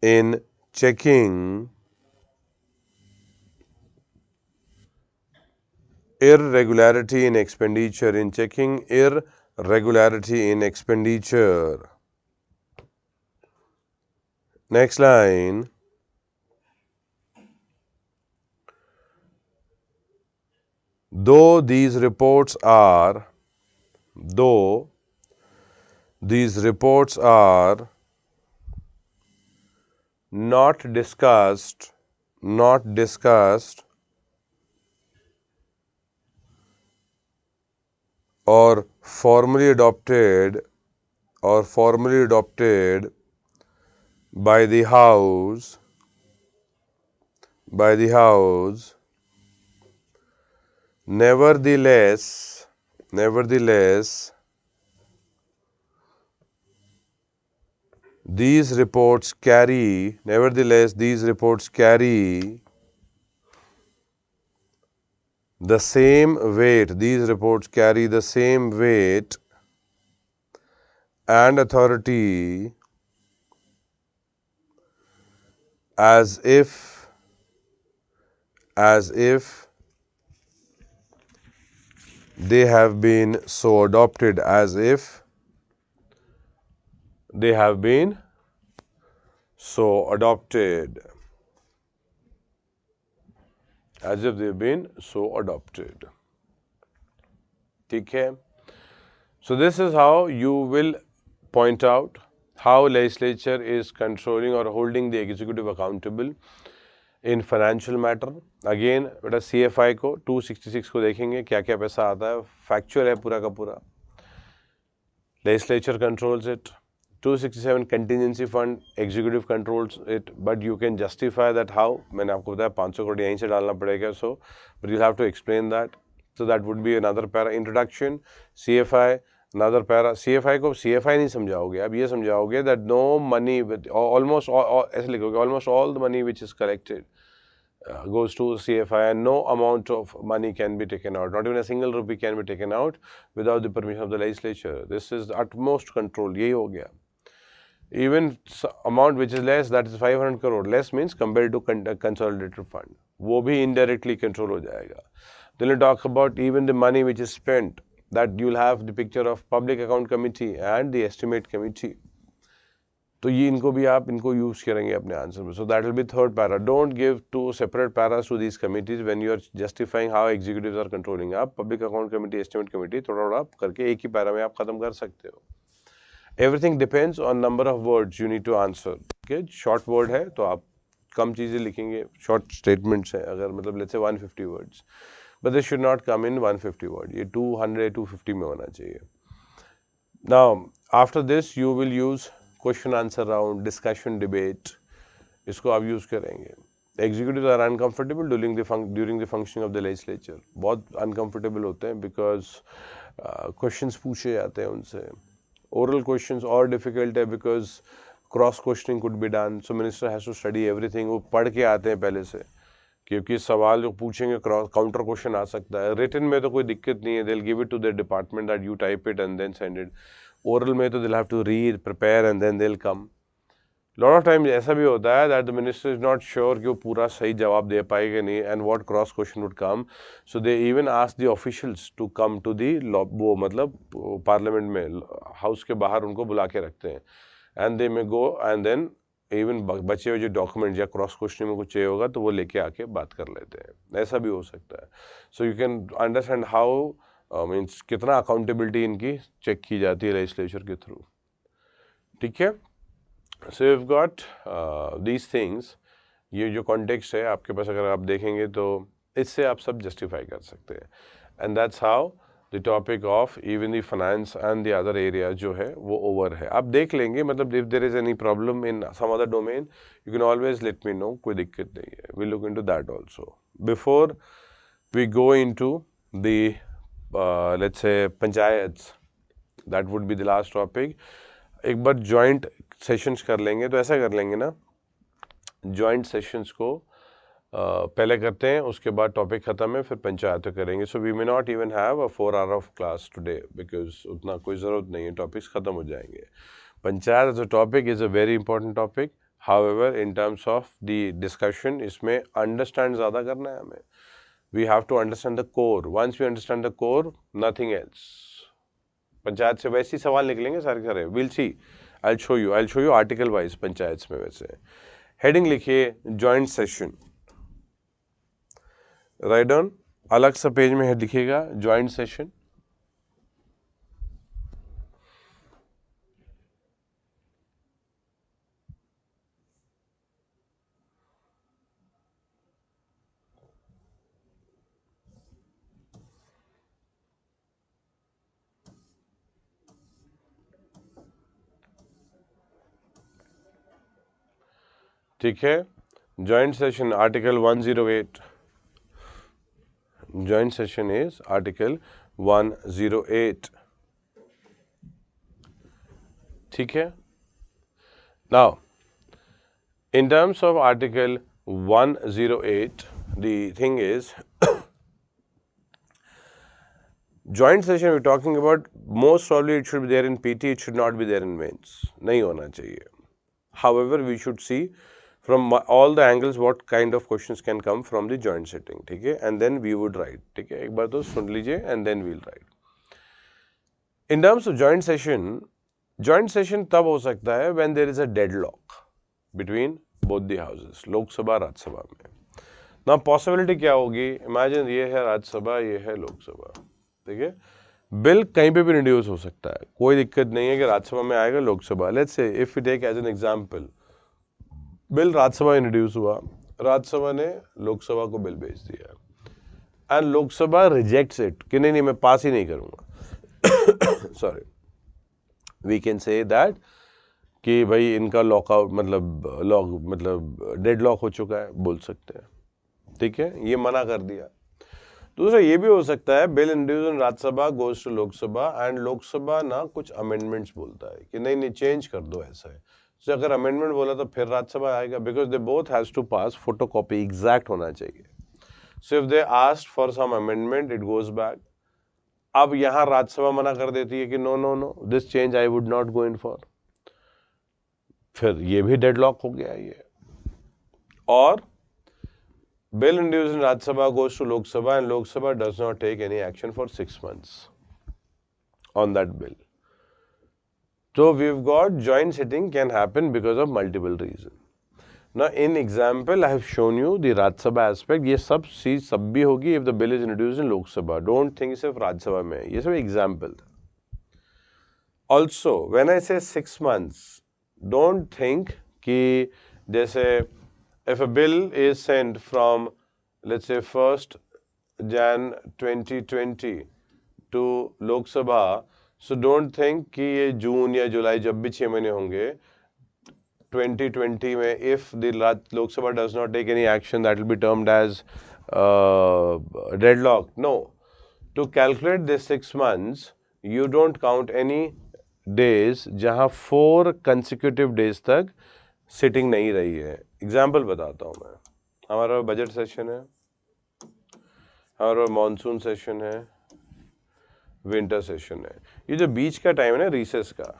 in checking irregularity in expenditure. Next line. Though these reports are not discussed or formally adopted by the House, nevertheless these reports carry the same weight and authority as if they have been so adopted. ठीक है. So this is how you will point out how legislature is controlling or holding the executive accountable in financial matter. Again बेटा CFI को 266 को देखेंगे क्या क्या पैसा आता है. फैक्चुअल है पूरा का पूरा. Legislature controls it. 267 contingency fund, executive controls it, but you can justify that how. मैंने आपको बताया 500 करोड़ यहीं से डालना पड़ेगा. So but you'll have to explain that. So that would be another para. Introduction, CFI, another para. CFI को CFI नहीं समझाओगे, अब ये समझाओगे that no money with almost ऐसे लिखोगे almost all the money which is collected goes to CFI and no amount of money can be taken out. Not even a single rupee can be taken out without the permission of the legislature. This is the utmost control. यही हो गया. Even amount which is less, that is 500 crore. Less means compared to consolidated fund. वो भी indirectly control हो जाएगा. Then we talk about even the money which is spent, that you'll have the picture of public account committee and the estimate committee. तो ये इनको भी आप इनको यूज करेंगे अपने आंसर में. So that will be third para. Don't give two separate paras to these committees when you are justifying how executives are controlling. आप public account committee, estimate committee थोड़ा थोड़ा करके एक ही पैरा में आप खत्म कर सकते हो. Everything depends on number of words you need to answer. ठीक है, शॉर्ट वर्ड है तो आप कम चीज़ें लिखेंगे, शॉर्ट स्टेटमेंट्स है अगर मतलब let's say 150 words, but this should not come in 150 word. ये 200 250 में होना चाहिए. Now after this you will use question answer round, discussion, debate. इसको आप यूज करेंगे. Executive are uncomfortable during the functioning of the legislature. बहुत uncomfortable होते हैं बिकॉज क्वेश्चंस पूछे जाते हैं उनसे. ओरल क्वेश्चंस और डिफिकल्ट है because cross questioning could be done. So minister has to study everything. वो पढ़ के आते हैं पहले से, क्योंकि सवाल जो पूछेंगे क्रॉस काउंटर क्वेश्चन आ सकता है. रिटन में तो कोई दिक्कत नहीं है, they will give it to the department that you type it and then send it. Oral में तो they have to read, prepare and then they will come. Lot of times ऐसा भी होता है that the minister is not sure कि वो पूरा सही जवाब दे पाएगा नहीं, and what cross question would come. So they even ask the officials to come to the वो मतलब पार्लियामेंट में, हाउस के बाहर उनको बुला के रखते हैं. And they may go and then even बचे हुए जो डॉक्यूमेंट या क्रॉस क्वेश्चन में कुछ चाहिए होगा तो वो लेके आके बात कर लेते हैं. ऐसा भी हो सकता है. So you can understand how means कितना अकाउंटेबिलिटी इनकी चेक की जाती है लेजिस्लेचर के थ्रू. ठीक है. सो you have got these things. ये जो कॉन्टेक्स्ट है आपके पास अगर आप देखेंगे तो इससे आप सब जस्टिफाई कर सकते हैं. And that's how the topic of even the finance and the other area जो है वो ओवर है. आप देख लेंगे, मतलब if there is any problem in some other domain you can always let me know. कोई दिक्कत नहीं है. We look into that also. Before we go into the let's say panchayats, that would be the last topic. एक बार joint sessions कर लेंगे. तो ऐसा कर लेंगे ना, जॉइंट सेशंस को पहले करते हैं, उसके बाद टॉपिक ख़त्म है, फिर पंचायत करेंगे. So we may not even have a 4 hour of class today because उतना कोई ज़रूरत नहीं है, टॉपिक्स ख़त्म हो जाएंगे. Panchayat as a topic is a very important topic. However in terms of the discussion इसमें अंडरस्टैंड ज़्यादा करना है हमें. We have to understand the core. Once we understand the core, nothing else. Panchayat से वैसे ही सवाल निकलेंगे सारे. Will see, I show you article wise panchayat में. वैसे हेडिंग लिखिए जॉइंट सेशन. राइट डाउन, अलग सा पेज में हेड लिखिएगा जॉइंट सेशन. ठीक है. Joint session article 108. Joint session is article 108. ठीक है. Now in terms of article 108, the thing is joint session we're talking about, most probably it should be there in PT, it should not be there in mains. नहीं होना चाहिए. However, we should see from all the angles what kind of questions can come from the joint sitting. ठीक है, and then we would write. ठीक है, एक बार तो सुन लीजिए and then we'll write. In terms of joint session तब हो सकता है when there is a deadlock between both the houses, Lok Sabha Rajya Sabha में. ना पॉसिबिलिटी क्या होगी, इमेजिन ये है राज्यसभा, ये है लोकसभा. ठीक है, बिल कहीं पे भी इंट्रोड्यूस हो सकता है, कोई दिक्कत नहीं है कि राज्यसभा में आएगा Lok Sabha. Let's say if we take as an example, bill Rajya Sabha introduce हुआ, राज्यसभा ने लोकसभा को बिल भेज दिया एंड लोकसभा रिजेक्ट्स इट कि नहीं मैं पास ही नहीं करूंगा. Sorry, we can say that कि भाई इनका लॉकआउट मतलब डेडलॉक हो चुका है, बोल सकते हैं. ठीक है, ये मना कर दिया. दूसरा ये भी हो सकता है bill introduce in Rajya Sabha goes to Lok Sabha and Lok Sabha ना कुछ अमेंडमेंट्स बोलता है कि नहीं चेंज कर दो. ऐसा है, तो अगर अमेंडमेंट बोला तो फिर राज्यसभा आएगा because they both has to pass photocopy, exact होना चाहिए. So if they asked for some amendment it goes back. अब यहाँ राज्यसभा मना कर देती है कि no this change I would not go in for, फिर ये भी डेडलॉक हो गया ये. और bill introduced in Rajya Sabha goes to Lok Sabha and Lok Sabha does not take any action for 6 months on that bill. So we've got joint sitting can happen because of multiple reasons. Now in example I have shown you the Rajya Sabha aspect. ये सब चीज सब भी होगी if the bill is introduced in Lok Sabha. Don't think सिर्फ Rajya Sabha में है. ये सब example था. Also when I say 6 months, don't think कि जैसे if a bill is sent from let's say 1st Jan 2020 to Lok Sabha, so don't think कि ये जून या जुलाई जब भी 6 महीने होंगे 2020 में if the Lok Sabha does not take any action, that will be termed as deadlock. No. To calculate this 6 months, you don't count any days जहाँ 4 consecutive days तक सिटिंग नहीं रही है. एग्जाम्पल बताता हूँ मैं. हमारा बजट सेशन है, हमारा मॉनसून सेशन है, विंटर सेशन है. ये जो बीच का टाइम है ना रिसेस का,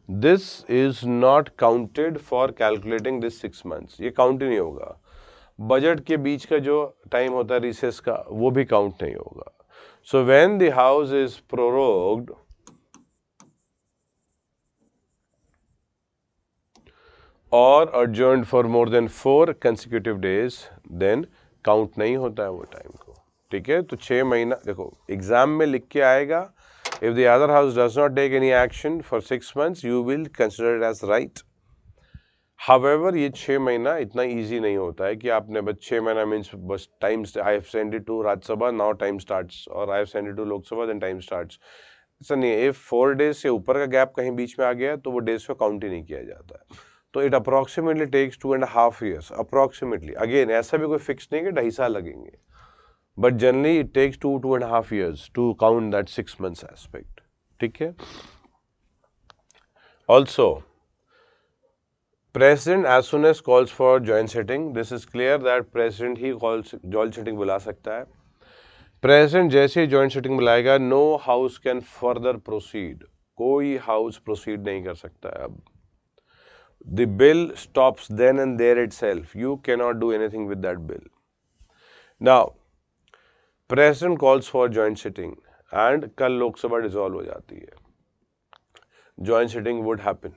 this is not counted for calculating this 6 months. ये काउंट ही नहीं होगा. बजट के बीच का जो टाइम होता है रिसेस का, वो भी काउंट नहीं होगा. So when the house is prorogued और adjourned for more than 4 consecutive days, then count नहीं होता है वो टाइम को. ठीक है, तो 6 महीना देखो एग्जाम में लिख के आएगा. If the other house does not take any action for 6 months, you will consider it as right. However, ये 6 महीना इतना easy नहीं होता है कि आपने बस 6 महीना means बस time I have sent it to Rajya Sabha, now time starts, or I have sent it to Lok Sabha, then time starts. ऐसा नहीं है. If 4 days से ऊपर का गैप कहीं बीच में आ गया तो वो days को काउंट ही नहीं किया जाता है. तो it approximately takes 2.5 years. Approximately. Again, ऐसा भी कोई फिक्स नहीं कि 2.5 साल लगेंगे. But generally it takes 2.5 years to count that 6 months aspect. ठीक है. Also, President as soon as calls for joint sitting, this is clear that President he calls joint sitting बुला सकता है. President जैसे ही joint sitting बुलाएगा, no house can further proceed. कोई house proceed नहीं कर सकता है अब. The bill stops then and there itself. You cannot do anything with that bill. Now, President calls for joint sitting and कल लोक सभा डिसॉल्व हो जाती है. Joint sitting would happen.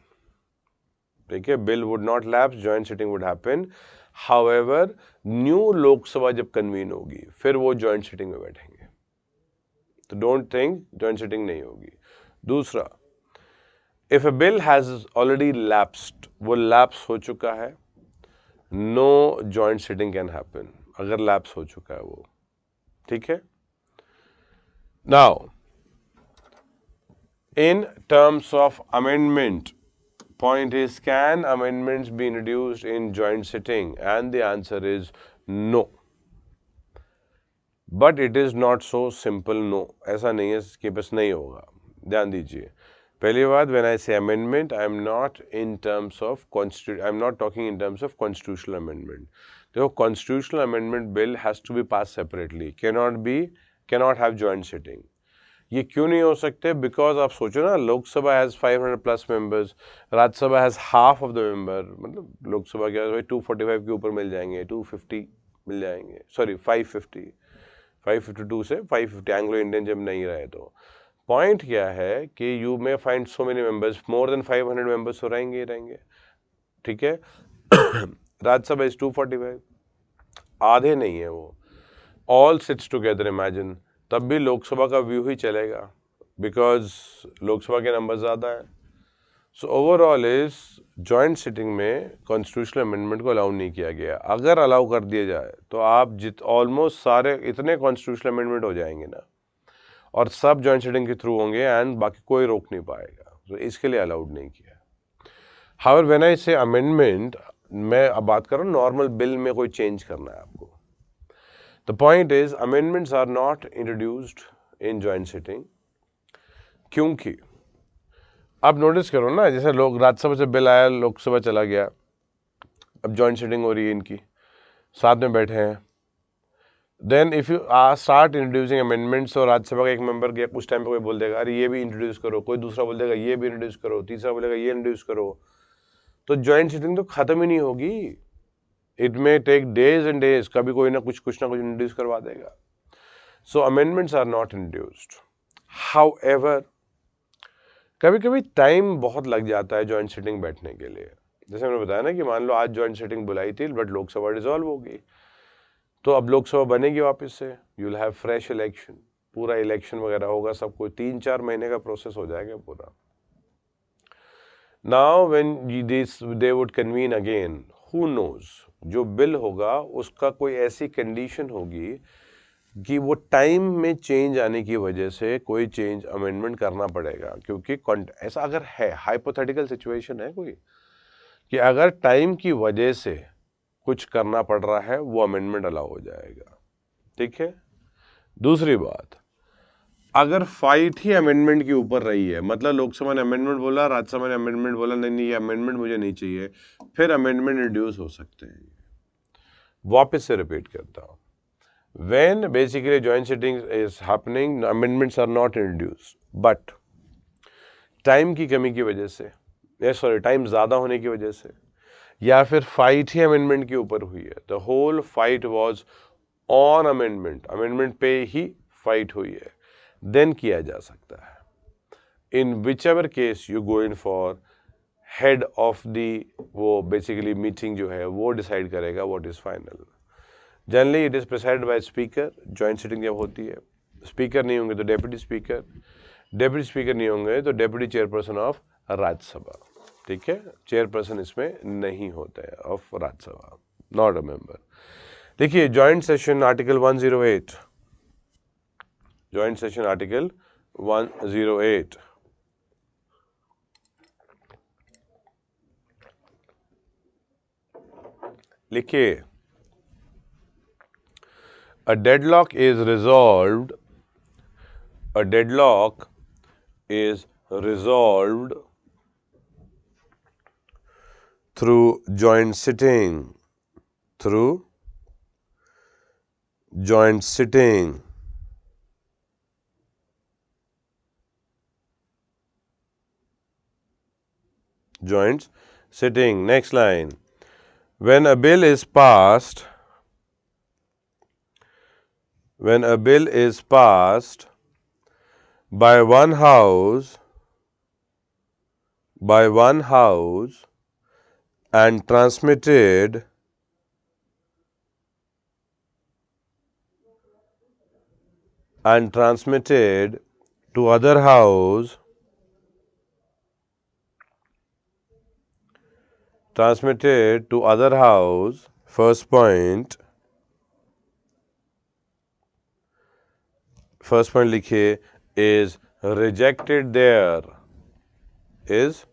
ठीक है, bill would not lapse, joint sitting would happen. However, new लोक सभा जब कन्वीन होगी फिर वो joint sitting में बैठेंगे. तो don't think joint sitting नहीं होगी. दूसरा, if a bill has already lapsed, वो lapse हो चुका है, no joint sitting can happen. अगर lapse हो चुका है वो. ठीक है. Now, in terms of amendment, point is, can amendments be introduced in joint sitting? And the answer is no. But it is not so simple no. ऐसा नहीं है कि बस नहीं होगा. ध्यान दीजिए. पहली बात, when I say amendment, I am not in terms of I am not talking in terms of constitutional amendment. देखो, constitutional amendment bill has to be passed separately. Cannot have joint sitting. ये क्यों नहीं हो सकते? Because आप सोचो ना, लोक सभा has 500 plus members, राज्य सभा has half of the member. मतलब लोक सभा क्या है, 245 के ऊपर मिल जाएंगे, 250 मिल जाएंगे, सॉरी 552 से 550 एंग्लो इंडियन जब नहीं रहे. तो पॉइंट क्या है कि you may find so many members, more than 500 members तो रहेंगे ही रहेंगे. ठीक है. राज्यसभा इज 245, आधे नहीं है वो. ऑल सिट्स टुगेदर, इमेजिन, तब भी लोकसभा का व्यू ही चलेगा बिकॉज लोकसभा के नंबर ज़्यादा है. So overall is joint sitting में कॉन्स्टिट्यूशनल अमेंडमेंट को अलाउ नहीं किया गया. अगर अलाउ कर दिया जाए तो आप ऑलमोस्ट सारे इतने कॉन्स्टिट्यूशनल अमेंडमेंट हो जाएंगे ना, और सब जॉइंट सिटिंग के थ्रू होंगे एंड बाकी कोई रोक नहीं पाएगा. तो इसके लिए अलाउड नहीं किया. हाउएवर व्हेन आई से अमेंडमेंट, मैं अब बात कर रहा हूँ नॉर्मल बिल में कोई चेंज करना है आपको. The point is amendments are not introduced in joint sitting. क्योंकि आप नोटिस करो ना, जैसे लोग राज्यसभा से बिल आया, लोकसभा चला गया, अब जॉइंट सिटिंग हो रही है इनकी, साथ में बैठे हैं. Then if you start introducing amendments, और राज्यसभा का एक मेंबर गया, उस टाइम पे कोई बोल देगा अरे ये भी इंट्रोड्यूस करो, कोई दूसरा बोल देगा ये भी इंट्रोड्यूस करो, तीसरा बोलेगा ये इंट्रोड्यूस करो, तो जॉइंट सिटिंग तो खत्म ही नहीं होगी. It may take days and days, कभी कोई ना कुछ इंट्रोड्यूस करवा देगा. So amendments are not introduced. However कभी कभी टाइम बहुत लग जाता है जॉइंट सिटिंग बैठने के लिए। जैसे मैंने बताया ना कि मान लो आज जॉइंट सिटिंग बुलाई थी बट लोकसभा डिसॉल्व हो गई, तो अब लोकसभा बनेगी वापस से, you will have fresh election, पूरा इलेक्शन वगैरह होगा, सब कुछ 3-4 महीने का प्रोसेस हो जाएगा पूरा। Now when they would convene again, who knows, जो बिल होगा उसका कोई ऐसी कंडीशन होगी कि वो टाइम में चेंज आने की वजह से कोई चेंज अमेंडमेंट करना पड़ेगा, क्योंकि ऐसा अगर है, हाइपोथेटिकल सिचुएशन है कोई, कि अगर टाइम की वजह से कुछ करना पड़ रहा है, वो अमेंडमेंट अलाउ हो जाएगा। ठीक है। दूसरी बात, अगर फाइट ही अमेंडमेंट के ऊपर रही है, मतलब लोकसभा ने अमेंडमेंट बोला, राज्यसभा ने अमेंडमेंट बोला, नहीं नहीं ये अमेंडमेंट मुझे नहीं चाहिए, फिर अमेंडमेंट इंट्रोड्यूस हो सकते हैं। वापस से रिपीट करता हूं, when basically joint sitting is happening, amendments are not introduced, but time की कमी की वजह से, सॉरी टाइम ज़्यादा होने की वजह से, या फिर फाइट ही अमेंडमेंट के ऊपर हुई है, the whole fight was on amendment, amendment पे ही फाइट हुई है, देन किया जा सकता है। In whichever case you go in for, head of the वो बेसिकली मीटिंग जो है वो डिसाइड करेगा what is final. Generally it is presided by speaker. Joint sitting जब होती है, स्पीकर नहीं होंगे तो डेप्यूटी स्पीकर, डेप्यूटी स्पीकर नहीं होंगे तो डेप्यूटी चेयरपर्सन ऑफ राज्यसभा। ठीक है, चेयरपर्सन इसमें नहीं होता है of Rajya Sabha, not a member. देखिए joint session article 108, joint session article 108, लिखिए, a deadlock is resolved, a deadlock is resolved through joint sitting, through joint sitting, joint sitting. Next line, when a bill is passed, when a bill is passed by one house, and transmitted to other house, first point लिखिए, is rejected there, is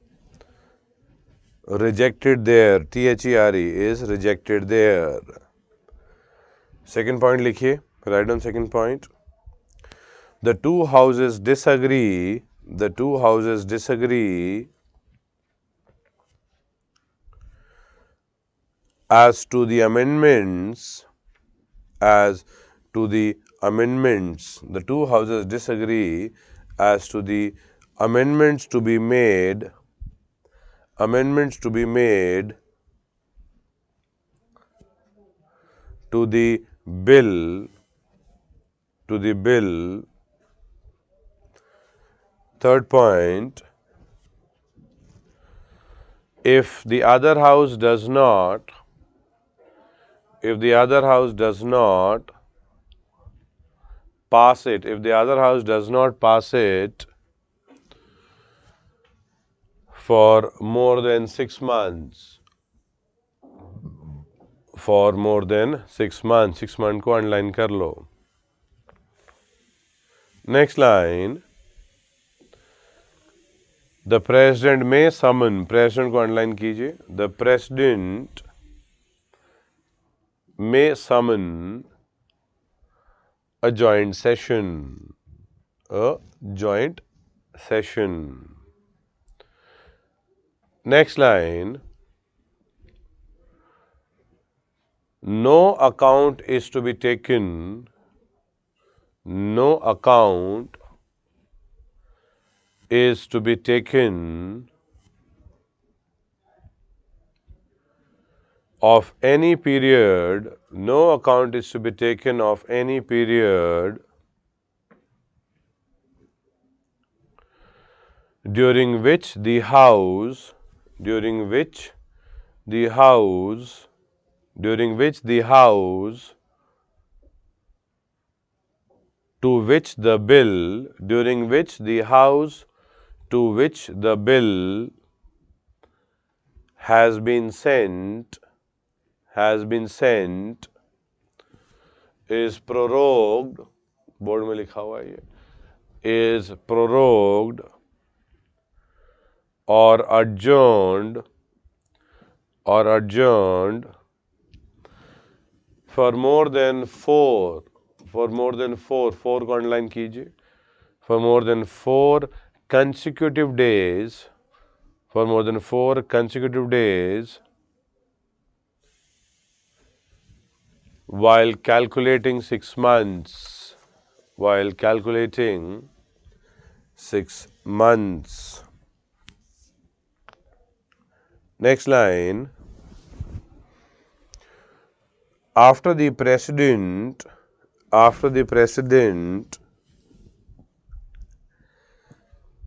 rejected there, THERE, is rejected there. Second point लिखिए, write down second point. The two houses disagree, the two houses disagree as to the amendments, as to the amendments, the two houses disagree as to the amendments to be made, to the bill, third point, if the other house does not, pass it, if the other house does not pass it for more than 6 months, for more than 6 months, 6 month को underline कर लो। Next line, the president में समन, president को underline कीजिए, the president में समन a joint session, a joint session. Next line, no account is to be taken, no account is to be taken of any period, no account is to be taken of any period during which the house during which the house during which the house to which the bill during which the house to which the bill has been sent is prorogued, board में लिखा हुआ है ये, is prorogued or adjourned for more than four को underline कीजिए, for more than four consecutive days while calculating 6 months. Next line. After the president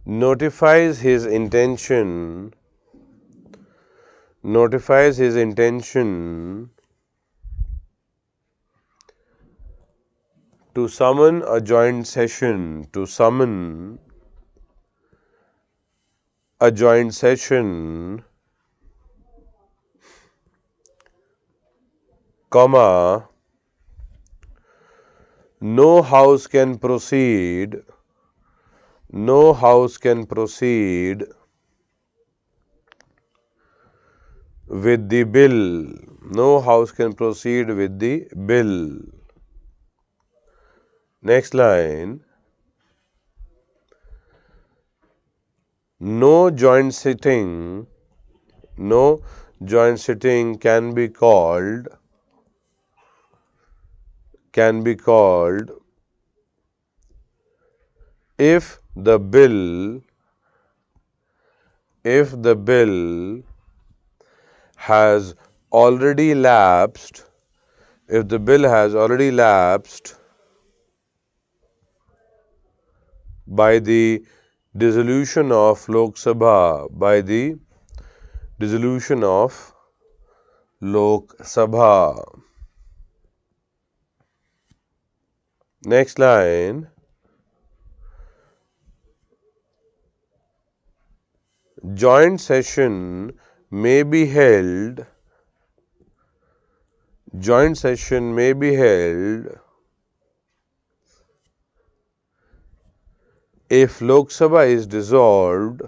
notifies his intention to summon a joint session, comma, no house can proceed with the bill. Next line. No joint sitting can be called if the bill has already lapsed by the dissolution of Lok Sabha. Next line. Joint session may be held if Lok Sabha is dissolved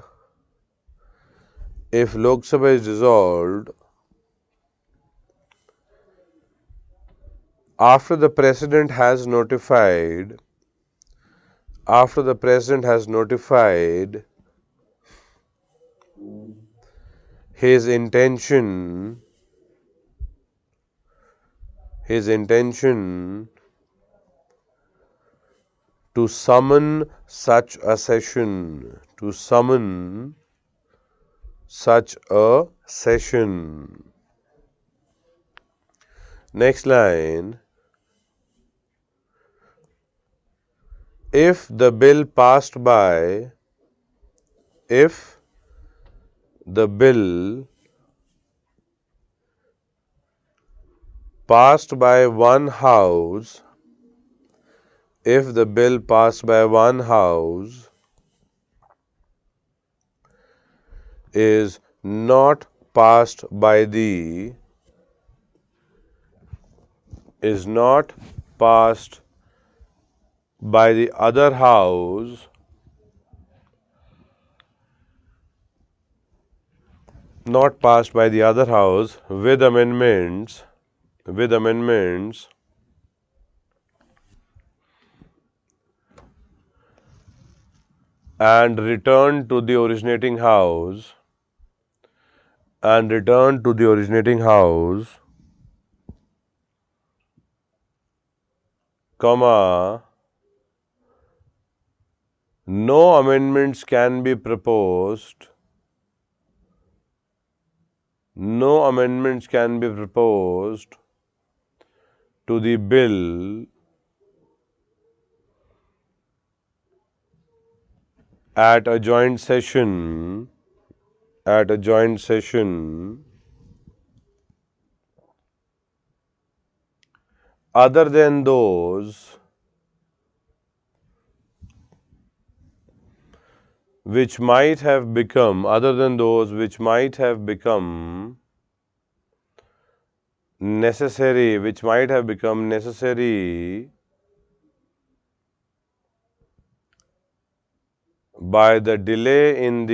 after the President has notified his intention to summon such a session. Next line. If the bill passed by one house, is not passed by the other house, with amendments and returned to the originating house, comma, no amendments can be proposed to the bill at a joint session other than those which might have become necessary by the delay in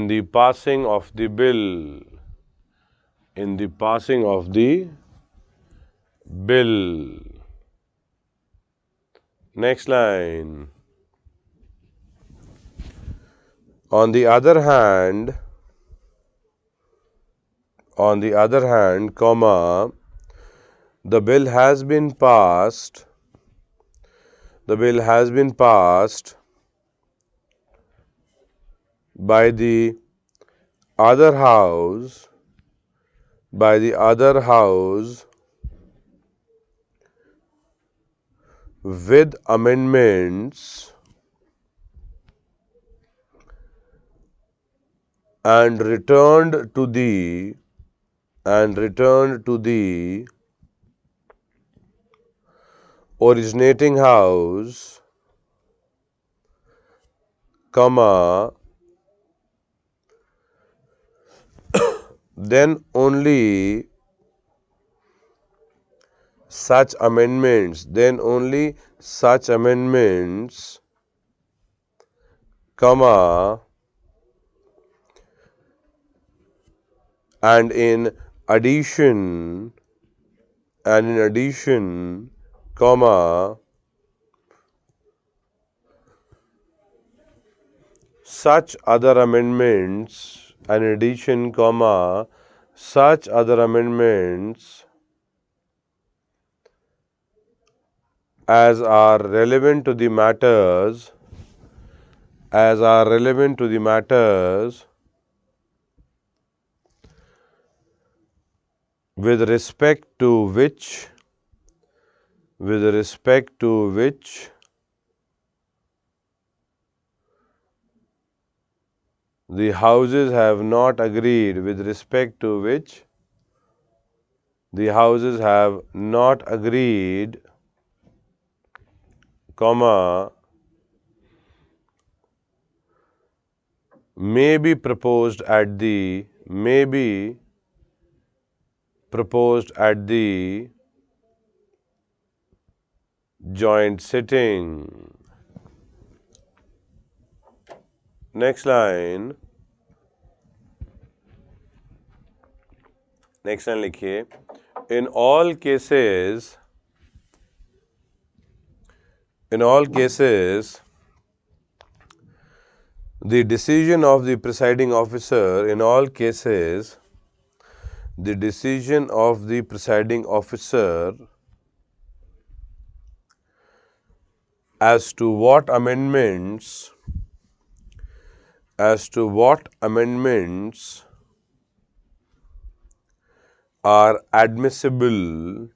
the passing of the bill. Next line. On the other hand, comma, the bill has been passed by the other house with amendments and returned to the originating house, comma, then only such amendments, comma, and in addition, comma, such other amendments, as are relevant to the matters with respect to which the houses have not agreed, comma, may be proposed at the joint sitting. Next line लिखिए. In all cases, the decision of the presiding officer, as to what amendments are admissible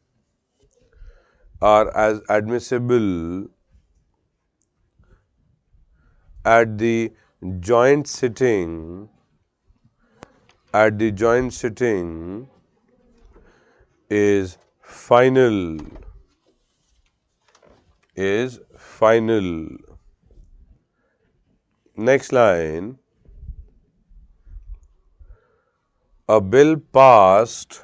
at the joint sitting is final. Next line. A bill passed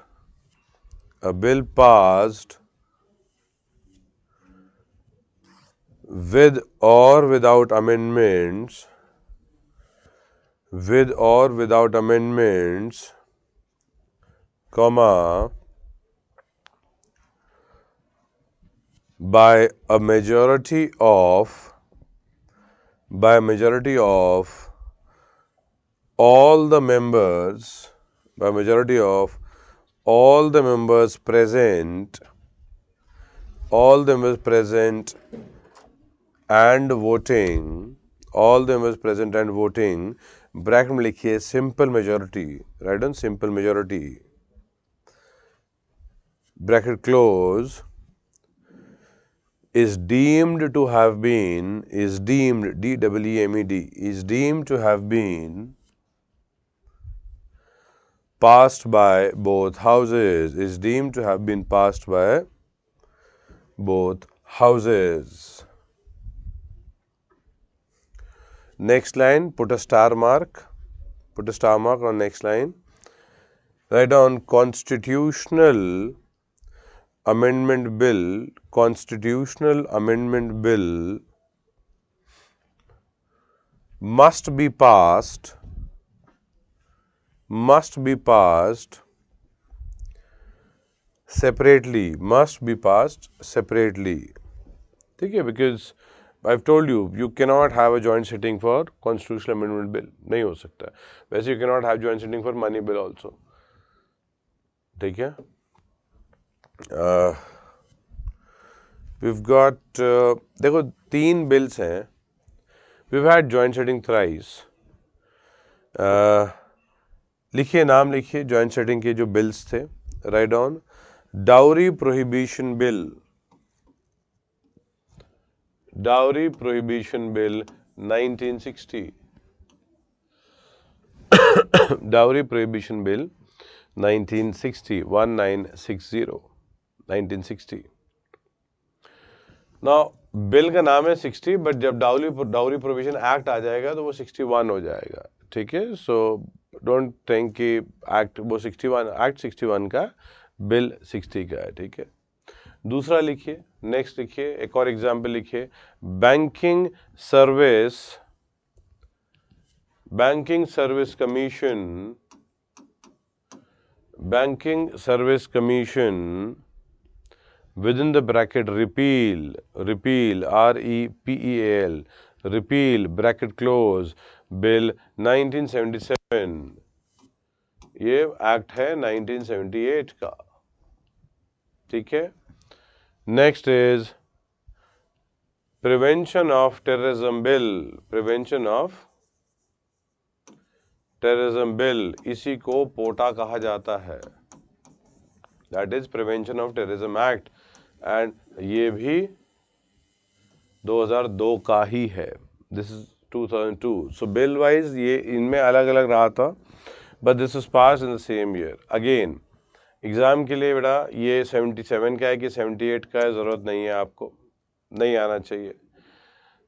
with or without amendments comma, by a majority of all the members present and voting, bracket में लिखिए simple majority, right on simple majority, bracket close, is deemed to have been, is deemed, D-E-E-M-E-D, is deemed to have been passed by both houses, is deemed to have been passed by both houses. Next line, put a star mark. Put a star mark on next line. Write down Constitutional Amendment Bill. Constitutional Amendment Bill must be passed separately. Must be passed separately. ठीक है, because I've told you, you cannot have a joint sitting for constitutional amendment bill. नहीं हो सकता. वैसे you cannot have joint sitting for money bill also. ठीक है. We've got देखो 3 bills हैं. We've had joint sitting thrice. लिखिए, नाम लिखिए joint sitting के जो bills थे. Write down Dowry Prohibition Bill. Dowry Prohibition Bill 1960. Dowry Prohibition Bill 1960. 1960. Now bill का नाम है 60, बट जब डाउरी प्रोविजन एक्ट आ जाएगा तो वो 61 हो जाएगा. ठीक है. सो डोंट थिंक कि एक्ट वो 61, एक्ट 61 का, बिल 60 का है. ठीक है. दूसरा लिखिए, नेक्स्ट लिखिए, एक और एग्जाम्पल लिखिए. Banking service commission within the bracket repeal, R-E-P-E-A-L, repeal, bracket close, bill 1977. ये एक्ट है 1978 का. ठीक है. Next is prevention of terrorism bill. इसी को पोटा कहा जाता है. That is prevention of terrorism act, and ये भी 2002 का ही है. This is 2002. So bill wise ये इनमें अलग अलग रहा था, but this is pass in the same year. Again exam के लिए बेटा ये 77 का है कि 78 का है, जरूरत नहीं है, आपको नहीं आना चाहिए.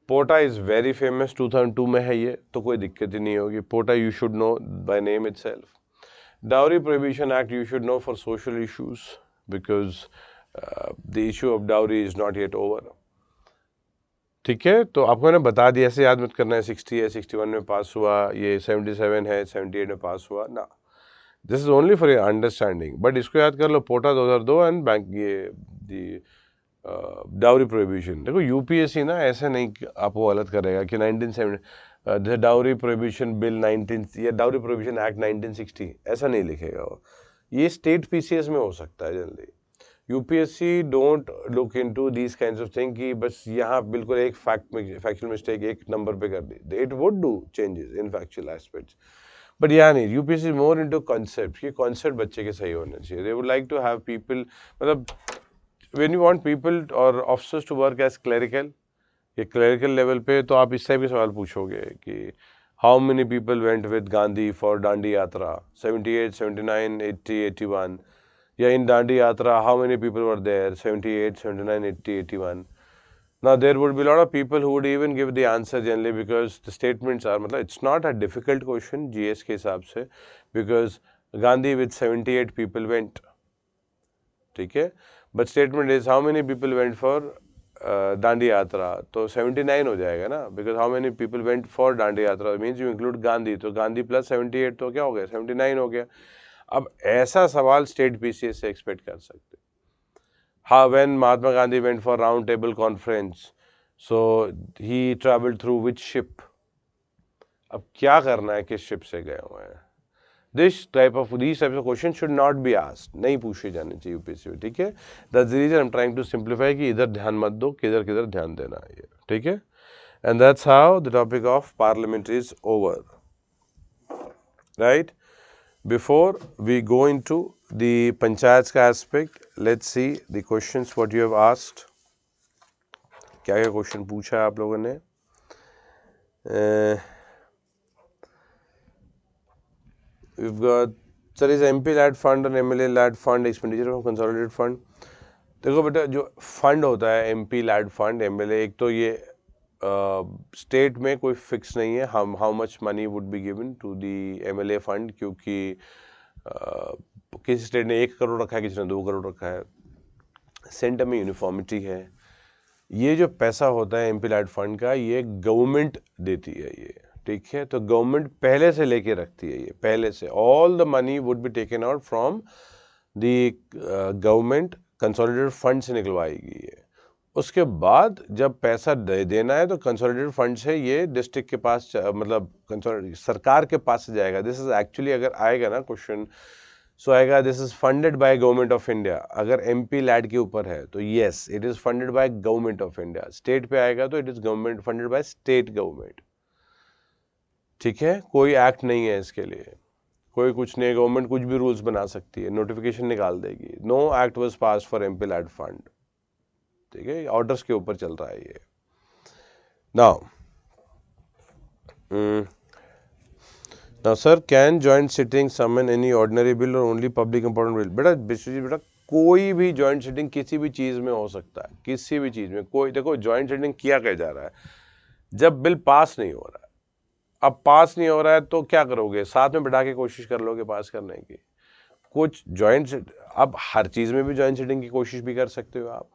पोटा इज वेरी फेमस, 2002 में है ये, तो कोई दिक्कत ही नहीं होगी. POTA you should know by name itself. Dowry Prohibition Act you should know for social issues, because the issue of dowry is not yet over. ठीक है. तो आपको मैंने बता दिया, ऐसे याद मत करना है 60 है, 61 में पास हुआ, ये 77 है, 78 में पास हुआ ना. This is only for your understanding. But इसको याद कर लो, पोटा 2002 एंड बैंक ये दी डाउरी प्रोहिबिशन. देखो यूपीएससी ना ऐसे नहीं आपको गलत करेगा कि 1970 द डाउरी प्रोहिबिशन बिल 19 या डाउरी प्रोहिबिशन एक्ट 1960, ऐसा नहीं लिखेगा वो. ये स्टेट पीसीएस में हो सकता है generally. UPSC don't look into these kinds of thing कि बस यहाँ बिल्कुल एक फैक्चुअल मिस्टेक एक नंबर पे कर दी. It would do changes in factual aspects, but यहाँ नहीं. UPSC more into concept. ये कॉन्सेप्ट बच्चे के सही होने चाहिए. They would like to have people, मतलब व्हेन यू वांट पीपल और officers to work as clerical, ये क्लरिकल लेवल पे, तो आप इस टाइप के सवाल पूछोगे कि how many people went with Gandhi for Dandi Yatra 78, 79, 80, 81, या इन दांडी यात्रा how many people were there 78, 79, 80, 81. Now there would be a lot of people who would even give the answer generally, because the statements are, मतलब it's not a difficult question GS के हिसाब से, because Gandhi with 78 people went. ठीक है. But statement is how many people went for Dandi यात्रा, तो 79 हो जाएगा ना, because how many people went for Dandi यात्रा मीन्स यू इंक्लूड गांधी, तो गांधी प्लस 78 तो क्या हो गया, 79 हो गया. अब ऐसा सवाल स्टेट पीसीएस से एक्सपेक्ट कर सकते. हाँ, when Mahatma Gandhi went for round table conference, so he travelled through which ship. अब क्या करना है, किस शिप से गए हुए हैं. these type of questions should not be asked, नहीं पूछे जाने चाहिए यूपीएससी में. ठीक है. That's the reason I'm trying to simplify कि इधर ध्यान मत दो, किधर किधर ध्यान देना है. ठीक है. And that's how the topic of parliament is over. Right. Before we go into the panchayats ka aspect, let's see the questions what you have asked. क्या क्या क्वेश्चन पूछा है आप लोगों ने। we've got sir is MP led fund और MLA led fund expenditure from consolidated fund। देखो बेटा, जो फंड होता है MP led fund MLA, एक तो ये स्टेट में कोई फिक्स नहीं है हम how much money would be given to the MLA fund, क्योंकि किसी स्टेट ने 1 करोड़ रखा है, किसी ने 2 करोड़ रखा है, सेंटर में यूनिफॉर्मिटी है। ये जो पैसा होता है MP led फंड का, ये गवर्नमेंट देती है ये, ठीक है। तो गवर्नमेंट पहले से लेके रखती है, ये पहले से all the money would be taken out from the government, consolidated fund से निकलवाएगी ये। उसके बाद जब पैसा देना है तो कंसोलिडेटेड फंड से ये डिस्ट्रिक्ट के पास मतलब सरकार के पास से जाएगा। दिस इज एक्चुअली, अगर आएगा ना क्वेश्चन, सो आएगा this is funded by government of India. अगर MP लैड के ऊपर है तो yes it is funded by government of India. State पे आएगा तो it is government funded by state government, ठीक है। कोई एक्ट नहीं है इसके लिए, कोई कुछ नहीं, गवर्नमेंट कुछ भी रूल्स बना सकती है, नोटिफिकेशन निकाल देगी। No act was pass for MP LAD fund, ठीक है। ऑर्डर्स के ऊपर चल रहा है ये। Now Now sir, can joint sitting summon any ordinary bill or only public important bill? बेटा विश्वजीत बेटा, कोई भी जॉइंट सिटिंग किसी भी चीज में हो सकता है, किसी भी चीज में। कोई देखो जॉइंट सिटिंग किया क्या जा रहा है, जब बिल पास नहीं हो रहा है। अब पास नहीं हो रहा है तो क्या करोगे, साथ में बिठा के कोशिश कर लोगे पास करने की। कुछ जॉइंट, अब हर चीज में भी जॉइंट सिटिंग की कोशिश भी कर सकते हो आप,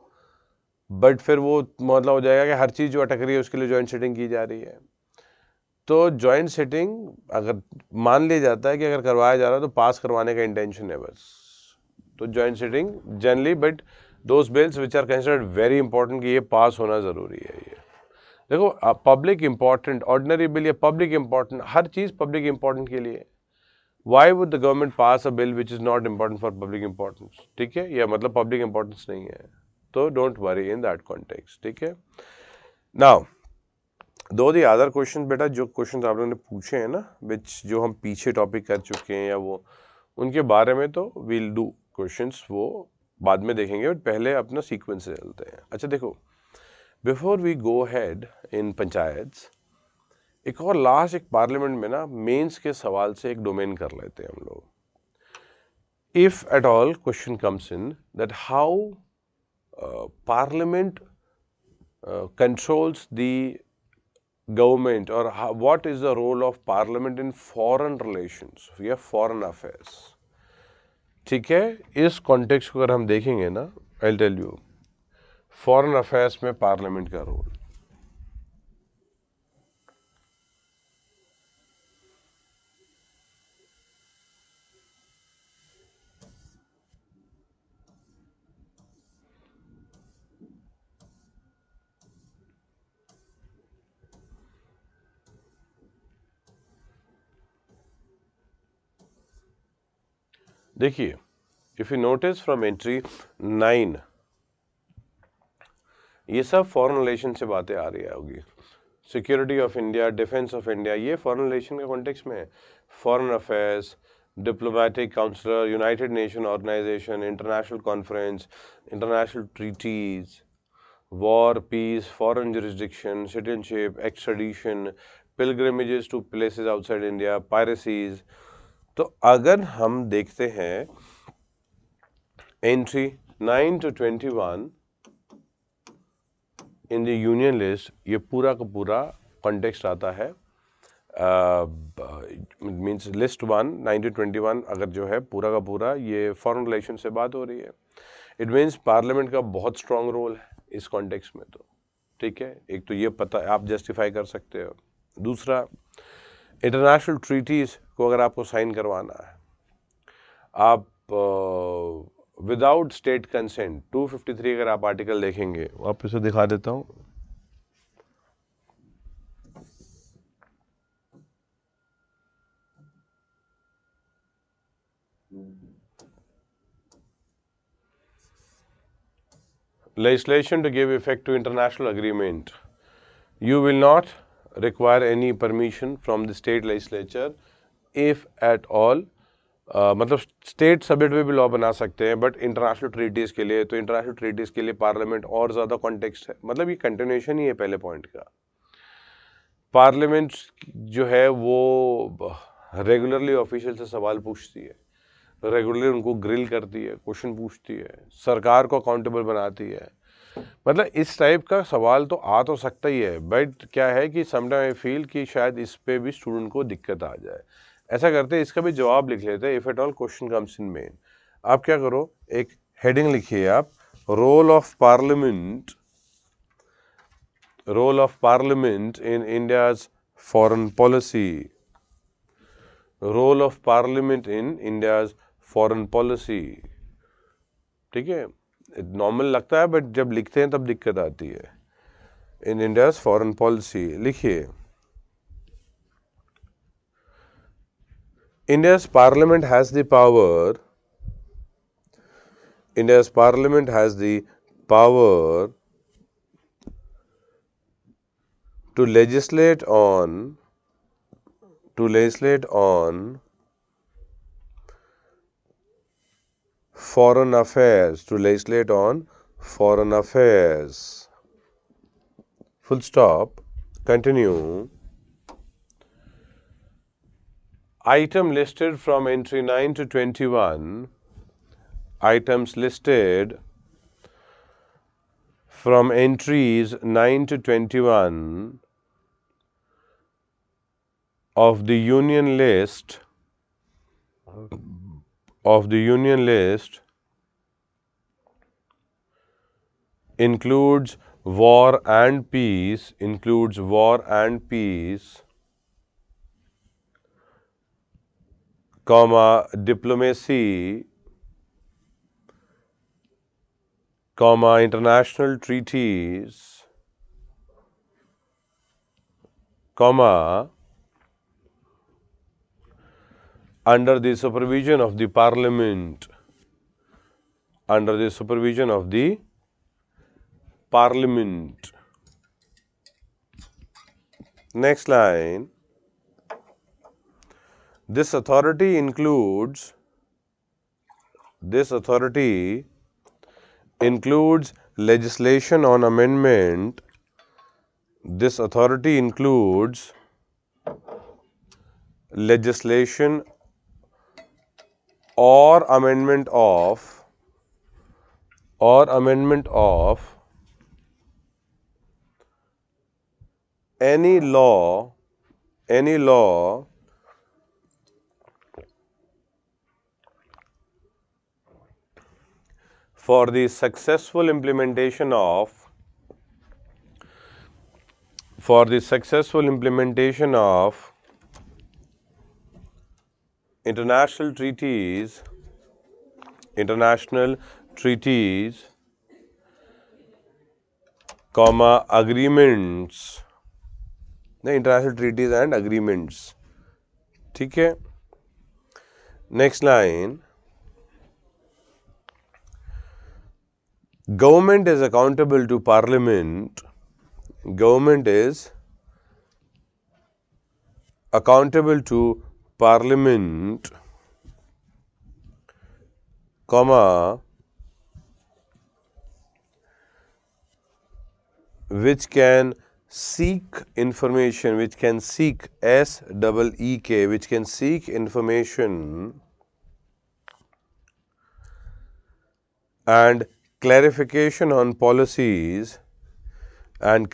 बट फिर वो मतलब हो जाएगा कि हर चीज जो अटक रही है उसके लिए जॉइंट सिटिंग की जा रही है। तो जॉइंट सिटिंग अगर मान लिया जाता है कि अगर करवाया जा रहा है तो पास करवाने का इंटेंशन है बस, तो joint sitting generally, but those bills which are considered very important कि ये पास होना जरूरी है। ये देखो पब्लिक इंपॉर्टेंट ऑर्डिनरी बिल या पब्लिक इंपॉर्टेंट, हर चीज पब्लिक इंपॉर्टेंट के लिए। Why would the government pass a bill which is not important for public importance, ठीक है, या मतलब पब्लिक इंपॉर्टेंस नहीं है, तो don't worry in that context, ठीक है। नाउ दो दी अदर क्वेश्चन बेटा, जो क्वेश्चन आप लोगों ने पूछे हैं ना, विच जो हम पीछे टॉपिक कर चुके हैं या वो, उनके बारे में तो वील डू क्वेश्चंस, वो बाद में देखेंगे, बट पहले अपना सीक्वेंस से चलते हैं। अच्छा देखो, before we go head in panchayat, एक और लास्ट एक पार्लियामेंट में ना मेंस के सवाल से एक डोमेन कर लेते हैं हम लोग। If at all question comes in that how parliament controls the government, or what is the role of parliament in foreign relations या foreign affairs, ठीक है। इस कॉन्टेक्स्ट को अगर हम देखेंगे ना, I'll tell you foreign affairs में पार्लियामेंट का रोल। देखिए, if you notice from entry 9, ये सब फॉरेन रिलेशन से बातें आ रही होगी। Security of India, defence of India, ये फॉरेन रिलेशन के कॉन्टेक्स्ट में है। Foreign affairs, diplomatic counsellor, United Nation Organisation, international conference, international treaties, war, peace, foreign jurisdiction, citizenship, extradition, pilgrimages to places outside India, piracies। तो अगर हम देखते हैं entry 9 to 21 in the union list, ये पूरा का पूरा कॉन्टेक्स्ट आता है, मीन्स लिस्ट 1 9 to 21 अगर जो है पूरा का पूरा ये फॉरेन रिलेशन से बात हो रही है। इट मीन्स पार्लियामेंट का बहुत स्ट्रांग रोल है इस कॉन्टेक्स्ट में, तो ठीक है। एक तो ये पता आप जस्टिफाई कर सकते हो। दूसरा, इंटरनेशनल ट्रीटीज को अगर आपको साइन करवाना है, आप विदाउट स्टेट कंसेंट 253 अगर आप आर्टिकल देखेंगे, आप इसे दिखा देता हूं। Legislation to give effect to international agreement. You will not require any permission from the state legislature if at all मतलब स्टेट सब्जेक्ट पे भी लॉ बना सकते हैं, बट इंटरनेशनल ट्रीटीज़ के लिए, तो इंटरनेशनल ट्रीटीज़ के लिए पार्लियामेंट और ज़्यादा कॉन्टेक्स्ट है। मतलब ये कंटिन्यूशन ही है पहले पॉइंट का। पार्लियामेंट जो है वो रेगुलरली ऑफिशियल से सवाल पूछती है, रेगुलरली उनको ग्रिल करती है, क्वेश्चन पूछती है, सरकार को अकाउंटेबल बनाती है। मतलब इस टाइप का सवाल तो आ तो सकता ही है, बट क्या है कि समटाइम आई फील कि शायद इस पे भी स्टूडेंट को दिक्कत आ जाए। ऐसा करते हैं, इसका भी जवाब लिख लेते हैं, if at all question comes in main. आप क्या करो, एक हेडिंग लिखिए आप, role of parliament, role of parliament in India's foreign policy, role of parliament in India's foreign policy. ठीक है, नॉर्मल लगता है, बट जब लिखते हैं तब दिक्कत आती है। इन इंडियाज फॉरेन पॉलिसी लिखिए, India's parliament has the power, India's parliament has the power to legislate on, to legislate on foreign affairs, to legislate on foreign affairs. Full stop. Continue. Item listed from entry 9 to 21. Items listed from entries 9 to 21 of the union list, of the union list includes war and peace, includes war and peace, comma, diplomacy, comma, international treaties, comma, under the supervision of the parliament, under the supervision of the parliament. Next line. This authority includes legislation on amendment. This authority includes legislation or amendment of any law for the successful implementation of international treaties, comma, agreements, the international treaties and agreements. ठीक है, next line. Government is accountable to parliament. Government is accountable to parliament, comma, which can seek information, which can seek, S-E-E-K, which can seek information and clarification on policies and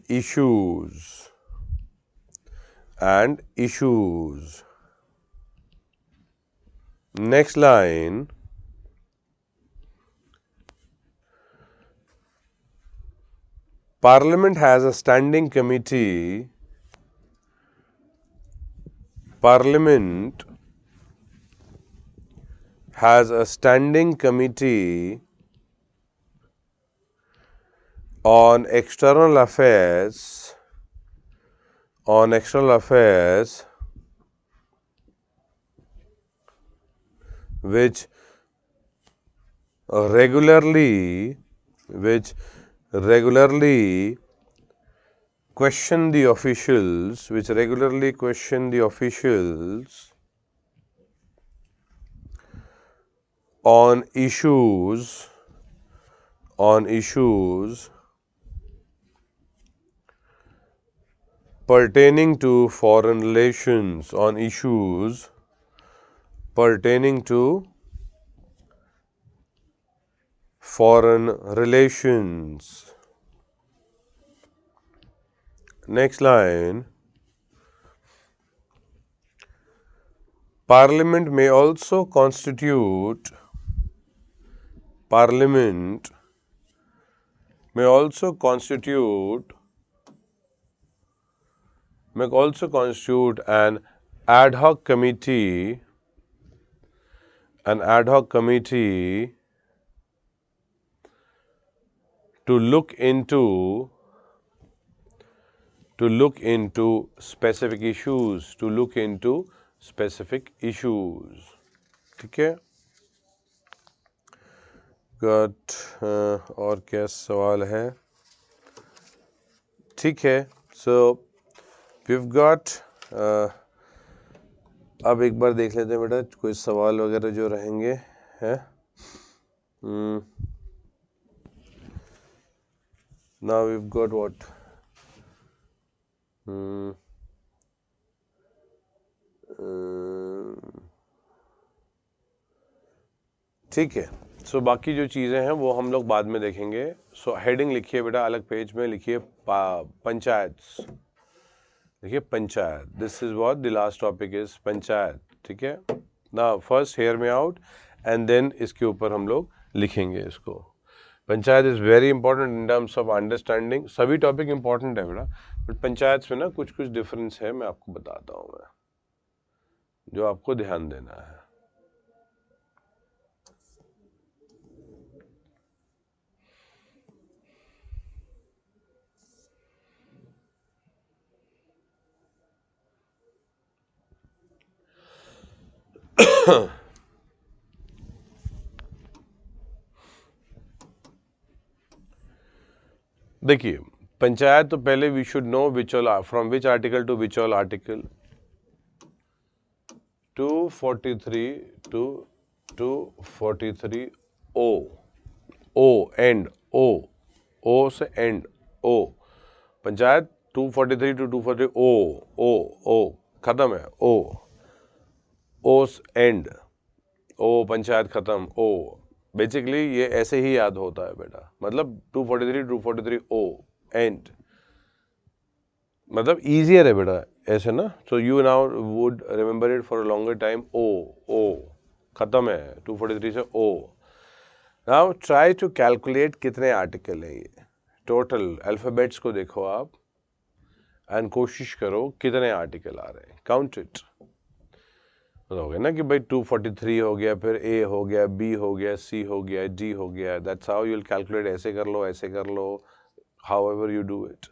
issues Next line. Parliament has a standing committee. Parliament has a standing committee on external affairs, which regularly question the officials, which regularly question the officials on issues pertaining to foreign relations, on issues pertaining to foreign relations. Next line. Parliament may also constitute an ad hoc committee to look into specific issues, ठीक है. Got और क्या सवाल है? ठीक है. सो we've got अब एक बार देख लेते हैं बेटा कोई सवाल वगैरह जो रहेंगे हैं. Now we've got what? ठीक है. सो बाकी जो चीज़ें हैं वो हम लोग बाद में देखेंगे. सो हेडिंग लिखिए बेटा, अलग पेज में लिखिए पंचायत. देखिए panchayat. This is what the last topic is, panchayat. ठीक है. Now first hear me out and then इसके ऊपर हम लोग लिखेंगे इसको. Panchayat is very important in terms of understanding. सभी टॉपिक इंपॉर्टेंट है बेटा, बट पंचायत में ना कुछ कुछ डिफरेंस है, मैं आपको बताता हूँ मैं, जो आपको ध्यान देना है. देखिए पंचायत तो पहले we should know which all, from which article to which all article. 243 to 243 O and O से and O. Panchayat 243 to 243 O खत्म है. ओ एंड ओ पंचायत खत्म. ओ बेसिकली ये ऐसे ही याद होता है बेटा, मतलब 243 ओ एंड, मतलब ईजियर है बेटा ऐसे ना. So you now would remember it for a longer time. O खत्म है 243 से O. Now try to calculate कितने आर्टिकल है ये टोटल. अल्फाबेट्स को देखो आप एंड कोशिश करो कितने आर्टिकल आ रहे हैं. Count it. हो गया ना कि भाई 243 हो गया, फिर ए हो गया, बी हो गया, सी हो गया, डी हो गया. That's how you will calculate. ऐसे कर लो however you do it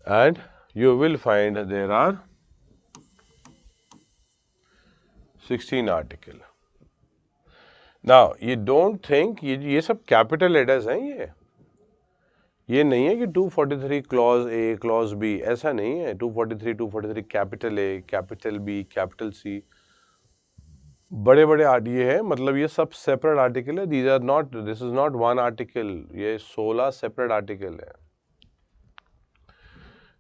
and you will find there are 16 article. Now you don't think ये सब capital letters हैं. ये नहीं है कि 243 clause A clause B, ऐसा नहीं है. 243 capital A capital B capital C, बड़े बड़े ये है, मतलब ये सब separate article है. This is not one article. ये 16 separate article है.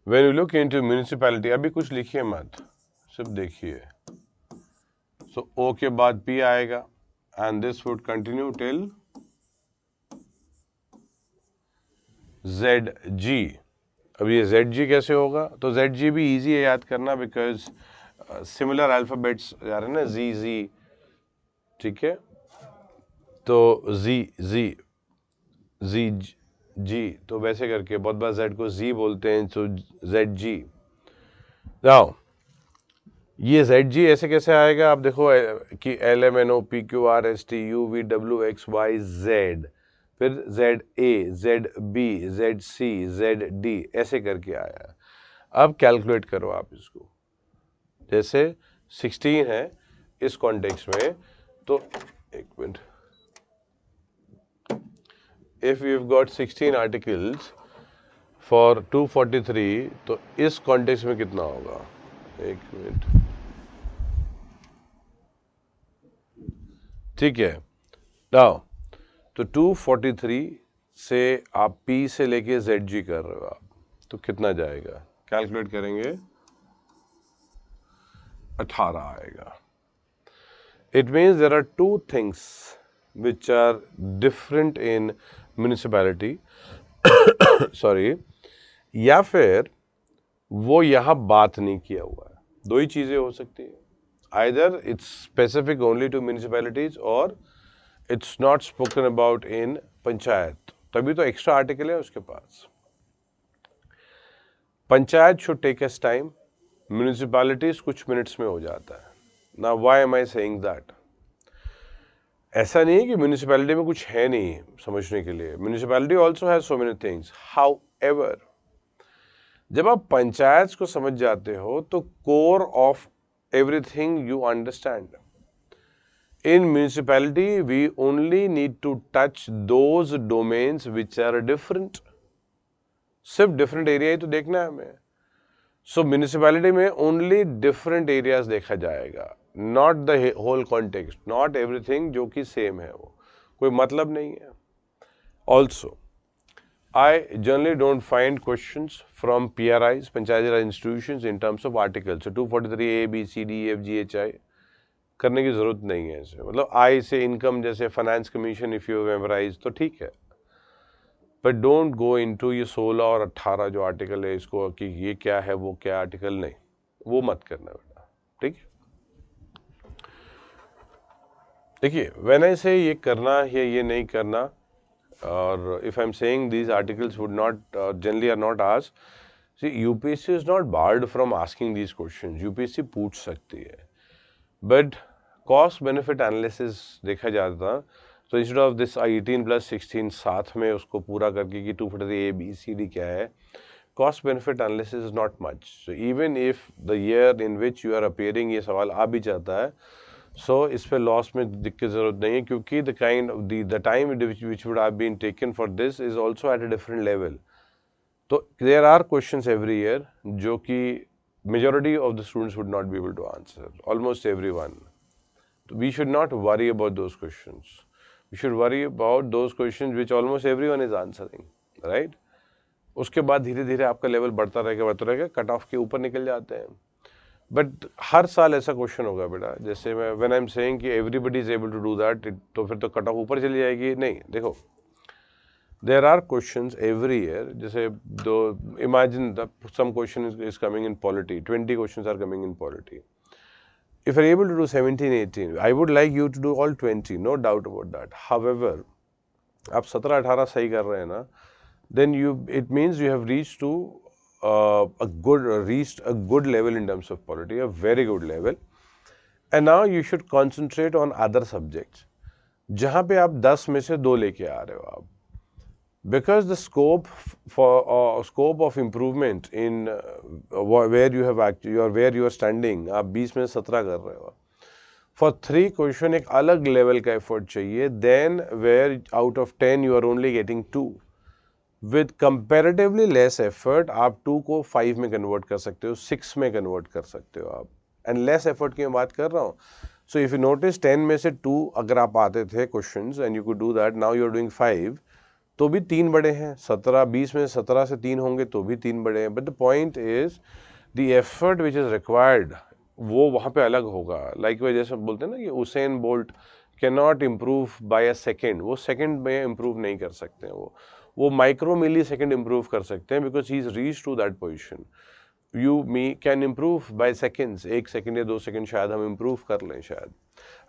When you look into municipality, अभी कुछ लिखिए मत, सिर्फ देखिए. So O के बाद P आएगा and this would continue till ZG. अब ये ZG कैसे होगा? तो ZG भी easy है याद करना, because similar alphabets जा रहे हैं ना, Z. ठीक है. तो Z तो वैसे करके बहुत बार Z को Z बोलते हैं, तो ZG. नाउ ये ZG ऐसे कैसे आएगा? आप देखो कि LMNO PQR ST UV WXY Z, फिर ZA ZB ZC ZD ऐसे करके आया. अब कैलकुलेट करो आप इसको. जैसे 16 है इस कॉन्टेक्स्ट में, तो एक minute. If we've got 16 articles, for 243, तो इस कॉन्टेक्स्ट में कितना होगा? एक मिनट, ठीक है। नाउ तो 243 से आप P से लेके ZG कर रहे हो आप, तो कितना जाएगा? कैलकुलेट करेंगे, 18 आएगा। It means there are two things which are different in municipality sorry, या फिर वो यहाँ बात नहीं किया हुआ है। दो ही चीज़ें हो सकती हैं, either it's specific only to municipalities और it's not spoken about in panchayat, तभी तो एक्स्ट्रा आर्टिकल है उसके पास। Panchayat should take as time, municipalities कुछ मिनट्स में हो जाता है। ना why am I saying that? ऐसा नहीं है कि म्यूनिसिपैलिटी में कुछ है नहीं समझने के लिए, municipality also has so many things. However, जब आप पंचायत को समझ जाते हो तो core of everything you understand. In municipality we only need to touch those domains which are different, सिर्फ डिफरेंट एरिया ही तो देखना है हमें। सो म्यूनिसिपैलिटी में ओनली डिफरेंट एरियाज देखा जाएगा, not the whole context, not everything जो कि सेम है, वो कोई मतलब नहीं है। Also I generally don't find questions from PRIs, Panchayati Raj institutions, in terms of articles. So 243 A, B, C, D, F, G, H, I करने की जरूरत नहीं है इसे। मतलब I से इनकम जैसे finance commission if you memorise तो ठीक है, बट डोंट गो इनटू ये 16 और 18 जो आर्टिकल है इसको कि ये क्या है वो क्या आर्टिकल, नहीं, वो मत करना बेटा, ठीक है। देखिए, व्हेन आई से ये करना या ये नहीं करना, or if I'm saying these articles would not generally are not asked, see UPSC is not barred from asking these questions, UPSC पूछ सकती है, but cost benefit analysis देखा जाता, तो instead of this 18+16 साथ में उसको पूरा करके कि 243 A B C D क्या है, cost benefit analysis is not much. So even if the year in which you are appearing ये सवाल आ भी जाता है, सो इस पे लॉस में दिक्कत जरूरत नहीं है, क्योंकि the kind the time which would have been taken for this is also at a different level. तो there are questions every year जो कि majority of the students would not be able to answer, almost everyone. तो we should not worry about those questions, we should worry about those questions which almost everyone is answering, right. उसके बाद धीरे धीरे आपका level बढ़ता रहेगा, cut off के ऊपर निकल जाते हैं। बट हर साल ऐसा क्वेश्चन होगा बेटा, जैसे मैं व्हेन आई एम सेइंग कि everybody is able to do that, तो फिर तो कट ऑफ ऊपर चली जाएगी। नहीं, देखो, there are questions every year, जैसे दो imagine some question is coming in polity, 20 questions are coming in polity. If you are able to do 17, 18, I would like you to do all 20, no doubt about that. However, आप 17, 18 सही कर रहे हैं ना, then it means you have reached a good level in terms of polity, a very good level, and now you should concentrate on other subjects जहाँ पे आप 10 में से 2 लेके आ रहे हो आप, because the scope of improvement in where you are standing, आप 20 में 17 कर रहे हो। For 3 क्वेश्चन एक अलग लेवल का एफर्ट चाहिए, then where out of 10 you are only getting 2, with comparatively less effort आप 2 को 5 में कन्वर्ट कर सकते हो, 6 में कन्वर्ट कर सकते हो आप, एंड लेस एफर्ट की मैं बात कर रहा हूँ। सो इफ यू नोटिस 10 में से 2 अगर आप आते थे questions and you could do that, now you are doing 5, तो भी 3 बड़े हैं। 17, 20 में 17 से 3 होंगे तो भी 3 बड़े हैं, but the point is the effort which is required वो वहाँ पे अलग होगा। लाइक वे जैसे बोलते हैं ना कि Usain bolt can not improve bye a second, वो सेकेंड में इम्प्रूव नहीं कर सकते हैं, वो माइक्रो मिली सेकेंड इम्प्रूव कर सकते हैं, because he is reach to that position. You me can improve by seconds, 1 second या 2 सेकेंड शायद हम इम्प्रूव कर लें, शायद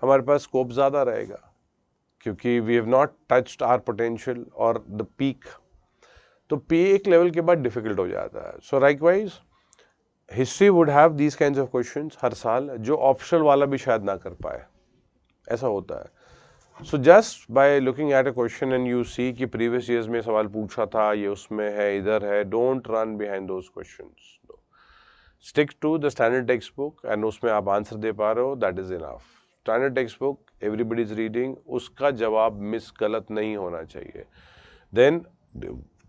हमारे पास स्कोप ज़्यादा रहेगा, क्योंकि we have not touched our potential और द पीक। तो पीक लेवल के बाद डिफिकल्ट हो जाता है। So likewise history would have these kinds of questions हर साल, जो ऑप्शनल वाला भी शायद ना कर पाए, ऐसा होता है। So just by looking at a question and you see कि previous years में सवाल पूछा था, ये उसमें है, इधर है, don't run behind those questions. Stick to the standard textbook and उसमें आप आंसर दे पा रहे हो, that is enough. Standard textbook, everybody is reading, उसका जवाब मिस गलत नहीं होना चाहिए. Then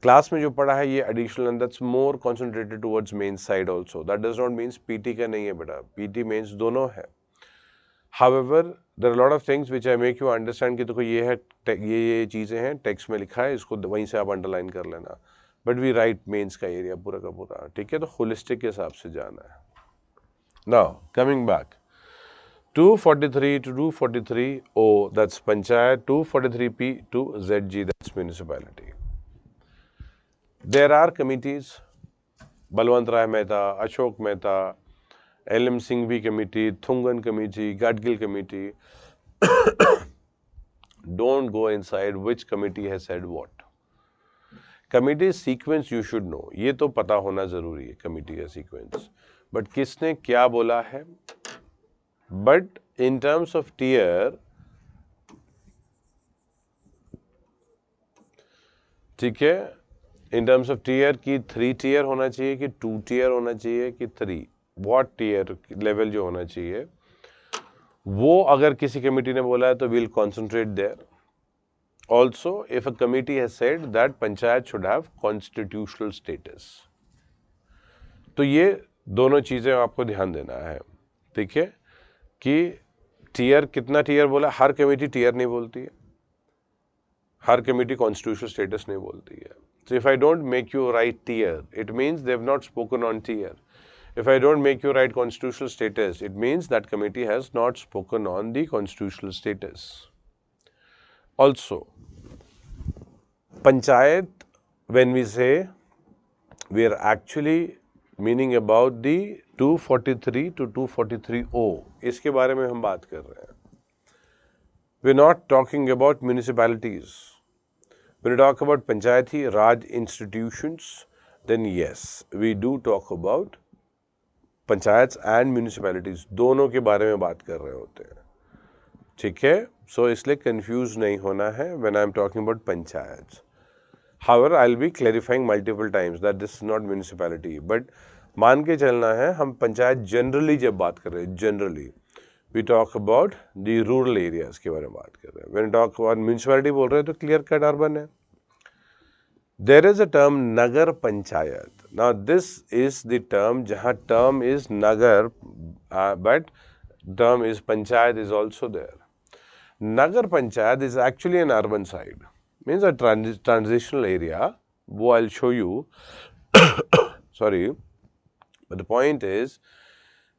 क्लास में जो पढ़ा है ये additional and that's more concentrated towards main side also. That does not means PT का नहीं है बेटा, पीटी मेन्स दोनों है. However, there are a lot of things which I make you understand कि देखो ये है, ये चीज़ें हैं, टेक्स्ट में लिखा है, इसको वहीं से आप अंडरलाइन कर लेना. बट वी राइट मेंस का एरिया पूरा का पूरा, ठीक है. तो होलिस्टिक के हिसाब से जाना है. Now coming back, 243 to 243O, that's Panchayat. 243P to ZG, that's municipality. There are committees, Balwant Rai Mehta, Ashok Mehta, LM Singhvi committee, Thungan committee, Gadgil committee. Don't go inside which committee has said what. Committee sequence you should know. ये तो पता होना जरूरी है committee का sequence. But किसने क्या बोला है? But in terms of tier, ठीक है, in terms of tier की 3 tier होना चाहिए कि 2 tier होना चाहिए कि 3, what tier level जो होना चाहिए वो अगर किसी कमिटी ने बोला है तो we'll concentrate there. Also, if a committee has said that panchayat should have constitutional status, तो ये दोनों चीजें आपको ध्यान देना है, ठीक है, कि टीयर कितना टीयर बोला. हर कमेटी टीयर नहीं बोलती है, हर कमेटी कॉन्स्टिट्यूशनल स्टेटस नहीं बोलती है. So if I don't make you write tier, it means they have not spoken on tier. If I don't make you write constitutional status, it means that committee has not spoken on the constitutional status. Also, panchayat, when we say, we are actually meaning about the 243 to 243O. इसके बारे में हम बात कर रहे हैं. We are not talking about municipalities. When we talk about Panchayati Raj institutions, then yes, we do talk about panchayat and municipalities, दोनों के बारे में बात कर रहे होते हैं, ठीक है. सो इसलिए कंफ्यूज नहीं होना है when I am talking about panchayat. However I will be clarifying multiple times that this is not municipality. But मान के चलना है, हम पंचायत जनरली जब बात कर रहे हैं, generally we talk about the rural areas के बारे में बात कर रहे हैं. व्हेन टॉक अबाउट म्यूनिसिपैलिटी बोल रहे हैं तो क्लियर कट अर्बन है. There is a term Nagar Panchayat. Now this is the term जहाँ term is Nagar, but term is Panchayat is also there. Nagar Panchayat is actually an urban side, means a transitional area. वो I'll show you. Sorry, but the point is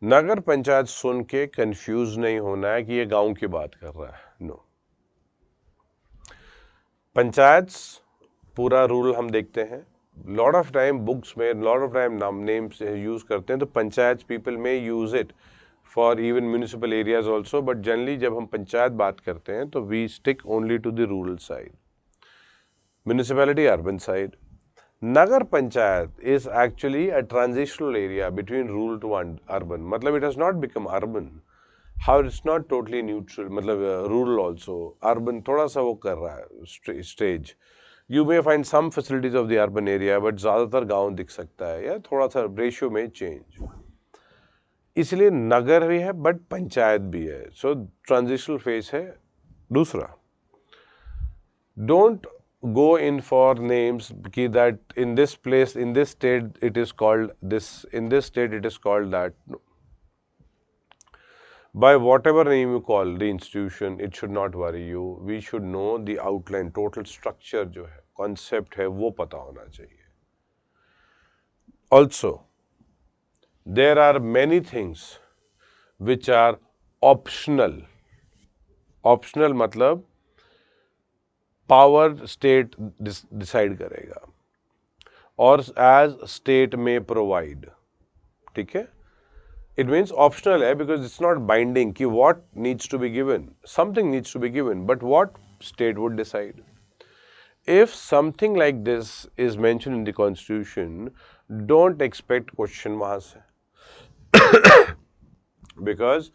नगर पंचायत सुन के confuse नहीं होना है कि ये गांव की बात कर रहा है. नो, पंचायत पूरा रूल हम देखते हैं. लॉट ऑफ टाइम बुक्स में, लॉट ऑफ टाइम नाम नेम्स यूज करते हैं, तो पंचायत पीपल में use it for even municipal areas also. But generally जब हम पंचायत बात करते हैं तो we stick only to the rural side, municipality urban side. Nagar panchayat is actually a transitional area between rural to urban. मतलब it has not become urban, how it's not totally neutral, मतलब rural also, urban थोड़ा सा वो कर रहा है stage. You may find some facilities of the urban area, but ज़्यादातर गांव दिख सकता है, या थोड़ा सा रेशियो में चेंज. इसलिए नगर भी है बट पंचायत भी है. सो ट्रांजिशनल फेज है. दूसरा, don't go in for names कि that in this place, in this state it is called this, in this state it is called that. No. By whatever name you call the institution, it should not worry you. We should know the outline, total structure जो है, concept है, वो पता होना चाहिए. Also, there are many things which are optional. Optional मतलब power state decide करेगा और एज स्टेट में प्रोवाइड, ठीक है. इट मीन्स ऑप्शनल है बिकॉज इट्स नॉट बाइंडिंग कि what needs to be given. Something needs to be given but what state would decide. If something like this is mentioned in the constitution, don't expect question वहां से because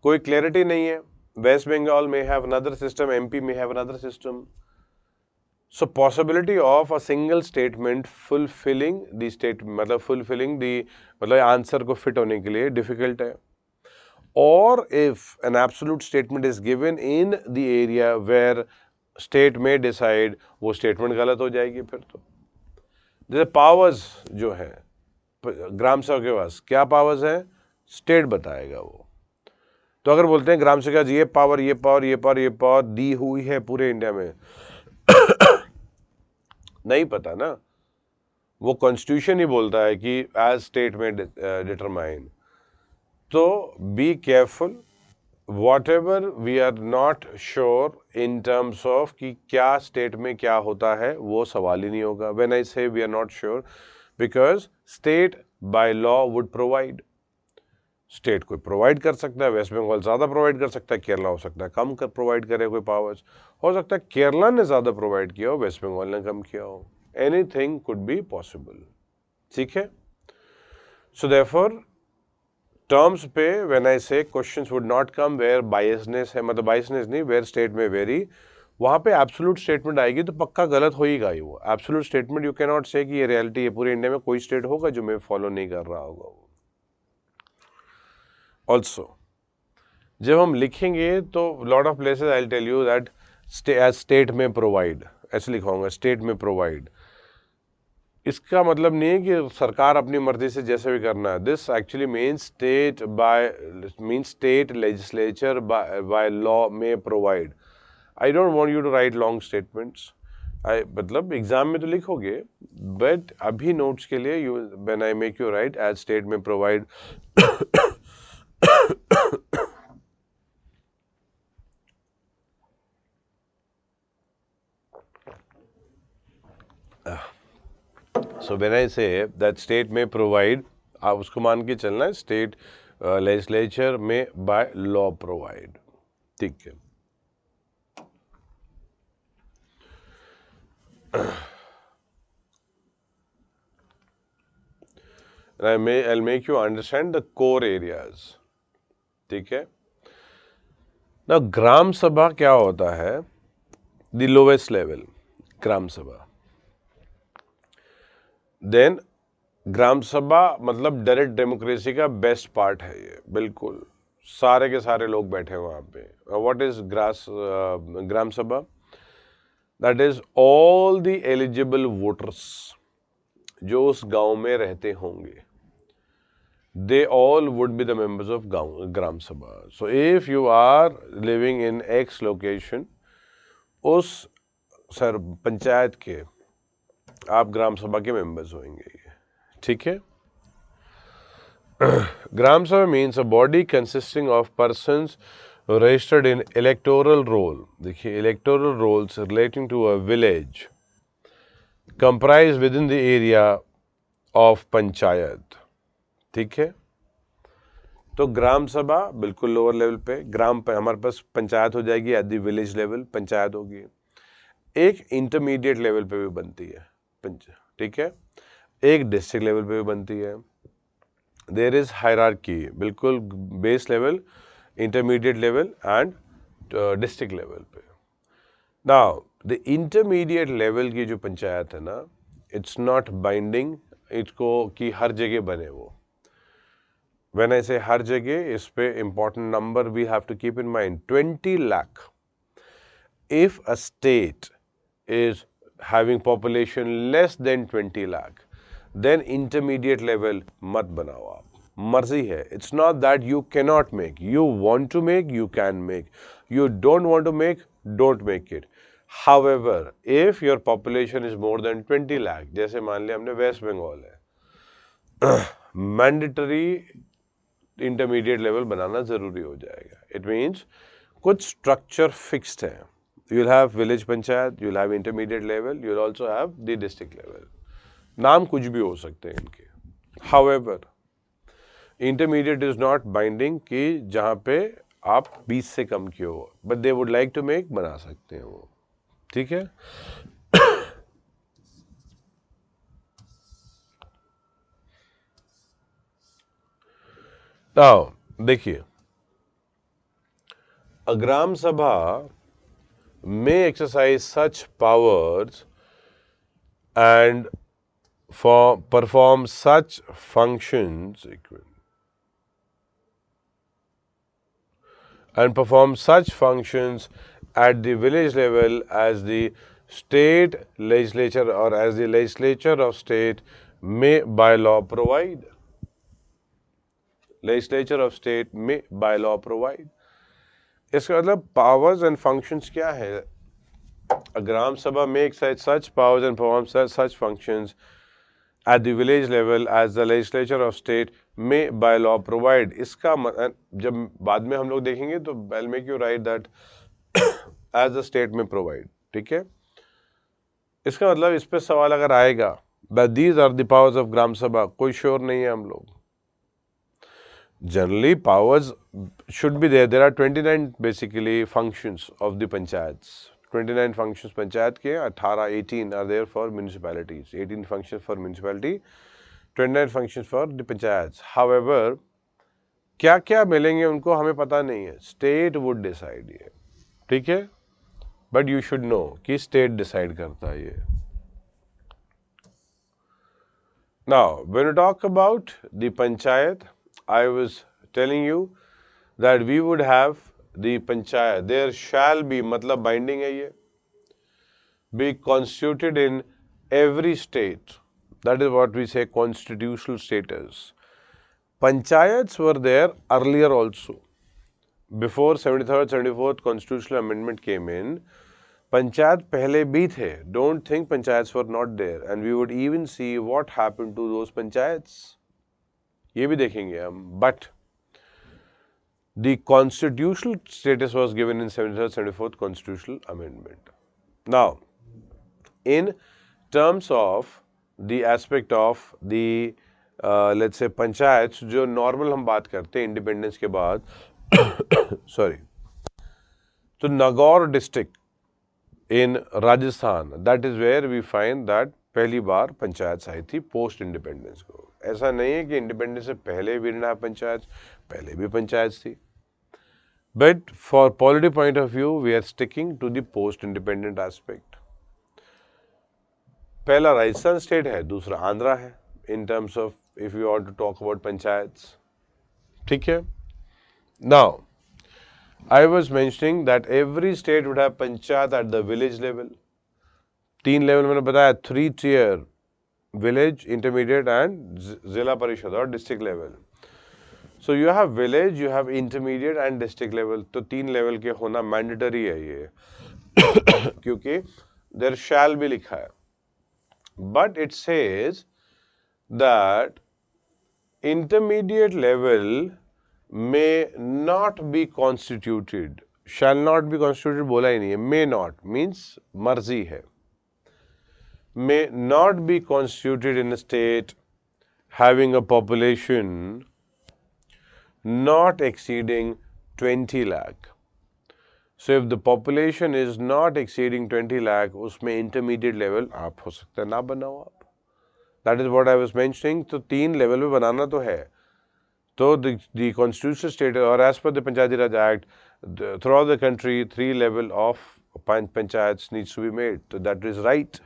कोई clarity नहीं है. Waste Bengal में have another system, MP में have another system. So possibility of a single statement fulfilling the state, मतलब fulfilling the, मतलब answer को फिट होने के लिए difficult है. Or if an absolute statement is given in the area where state may decide, वो statement गलत हो जाएगी फिर तो. जैसे पावर्स जो है ग्राम सभा के पास क्या पावर्स हैं, स्टेट बताएगा वो। तो अगर बोलते हैं ग्राम सभा ये पावर ये पावर ये पावर ये पावर दी हुई है पूरे इंडिया में, नहीं पता ना, वो कॉन्स्टिट्यूशन ही बोलता है कि एज स्टेट में डिटरमाइन। तो be careful, whatever we are not sure in terms of कि क्या स्टेट में क्या होता है, वो सवाल ही नहीं होगा। When I say we are not sure, because state by law would provide. State कोई प्रोवाइड कर सकता है, वेस्ट बंगाल ज़्यादा प्रोवाइड कर सकता है, केरला हो सकता है कम कर प्रोवाइड करे कोई पावर्स, हो सकता है केरला ने ज़्यादा प्रोवाइड किया हो, वेस्ट बंगाल ने कम किया हो, एनीथिंग कुड बी पॉसिबल। ठीक है, सो देयरफॉर टर्म्स पे when I say questions would not come where biasness है, मतलब बायसनेस नहीं, वेयर स्टेट में वेरी, वहां पे एब्सोल्यूट स्टेटमेंट आएगी तो पक्का गलत होएगा ही वो। Absolute statement you can not से कि ये रियलिटी है, पूरे इंडिया में कोई स्टेट होगा जो मैं फॉलो नहीं कर रहा होगा वो। ऑल्सो जब हम लिखेंगे तो lot of places I will tell you that as state में प्रोवाइड, ऐसे लिखाऊंगा स्टेट में प्रोवाइड। इसका मतलब नहीं है कि सरकार अपनी मर्जी से जैसे भी करना है। This actually means state by means state legislature by law में provide. I don't want you to write long statements, I मतलब एग्जाम में तो लिखोगे, बट अभी नोट्स के लिए you when I make you write as state में provide. So when I say that state में प्रोवाइड, आप उसको मान के चलना है स्टेट लेजिस्लेचर में बाय लॉ प्रोवाइड। ठीक है, I'll make you understand the core areas। ठीक है, ना ग्राम सभा क्या होता है, द लोवेस्ट लेवल ग्राम सभा। देन ग्राम सभा मतलब डायरेक्ट डेमोक्रेसी का बेस्ट पार्ट है ये, बिल्कुल सारे के सारे लोग बैठे हैं वहाँ पे। व्हाट इज ग्राम सभा? That is all the eligible voters जो उस गांव में रहते होंगे, they all would be the members of gram sabha। So if you are living in X location, उस सर पंचायत के आप ग्राम सभा के मेंबर्स होंगे। ठीक है, gram sabha means a body consisting of persons registered in electoral roll. देखिए electoral rolls relating to a village comprise within the area of panchayat. ठीक है, तो ग्राम सभा बिल्कुल लोअर लेवल पे, ग्राम पे हमारे पास पंचायत हो जाएगी, at the village level panchayat होगी। एक इंटरमीडिएट लेवल पे भी बनती है ठीक है, एक डिस्ट्रिक्ट लेवल पे भी बनती है। देयर इज हायरार्की, बिल्कुल base level, intermediate level and district level पे। नाउ द इंटरमीडिएट लेवल की जो पंचायत है ना, इट्स नॉट बाइंडिंग इसको कि हर जगह बने वो। When I say हर जगह, इस पे important number we have to keep in mind, 20 lakh। If a state is having population less than 20 lakh, then intermediate level मत बनाओ आप, मर्जी है। It's not that you cannot make, you want to make, you can make, you don't want to make, don't make it। However, if your population is more than 20 lakh, जैसे मान लिया हमने waste Bengal है, मैंडेटरी इंटरमीडिएट लेवल बनाना जरूरी हो जाएगा। It means कुछ structure fixed है, you will have village panchayat, you will have intermediate level, you will also have the district level, नाम कुछ भी हो सकते हैं इनके। However intermediate is not binding कि जहां पे आप 20 से कम की हो, but they would like to make, बना सकते हैं वो। ठीक है, नाउ देखिए a gram sabha may exercise such powers and perform such functions at the village level as the State legislature or as the legislature of state may by law provide. Legislature of state may by law provide. इसका मतलब powers and functions क्या है? A Gram Sabha makes such powers and performs such functions at the village level as the legislature of state may by law provide. इसका जब बाद में हम लोग देखेंगे तो I'll make you write that as the state may provide. ठीक है? इसका मतलब इस पे सवाल अगर आएगा that these are the powers of Gram Sabha, कोई श्योर नहीं है हम लोग. Generally powers should be there. There are 29 basically functions of the panchayats. 29 functions panchayat के 18 are there for municipalities. 18 functions for municipality, 29 functions for the panchayats. However, क्या क्या मिलेंगे उनको हमें पता नहीं है. State would decide ये. ठीक है? But you should know कि state decide करता है ये. Now, when we talk about the panchayat, I was telling you that we would have the panchayat. There shall be, मतलब binding है ये, be constituted in every state. That is what we say constitutional status. Panchayats were there earlier also. Before 73rd, 74th constitutional amendment came in, panchayat पहले भी थे. Don't think panchayats were not there. And we would even see what happened to those panchayats. ये भी देखेंगे हम. But the constitutional status was given in 73rd, 74th constitutional amendment. Now, in terms of the aspect of the let's say panchayats, जो normal हम बात करते हैं independence के बाद, sorry, तो Nagaur district in Rajasthan, that is where we find that पहली बार पंचायत आई थी पोस्ट इंडिपेंडेंस को. ऐसा नहीं है कि इंडिपेंडेंस से पहले भी ना पंचायत, पहले भी पंचायत थी. But for polity point of view we are sticking to the post independent aspect. पहला राजस्थान स्टेट है, दूसरा आंध्रा है in terms of if you want to talk about panchayats. ठीक है? Now I was mentioning that every state would have panchayat at the village level. 3 level मैंने बताया, 3 tier, village, intermediate and जिला परिषद और district level. So you have village, you have intermediate and district level. तो 3 level के होना mandatory है ये, क्योंकि there shall be लिखा है. But it says that intermediate level may not be constituted. Shall not be constituted बोला ही नहीं है. May not means मर्जी है. May not be constituted in a state having a population not exceeding 20 lakh. So if the population is not exceeding 20 lakh, उसमें intermediate level आप हो सकता है ना बनाओ आप. That is what I was mentioning. तो 3 level में बनाना तो है. So the constitutional state, or as per the Panchayati Raj Act, throughout the country, 3 level of panchayats needs to be made. So that is right.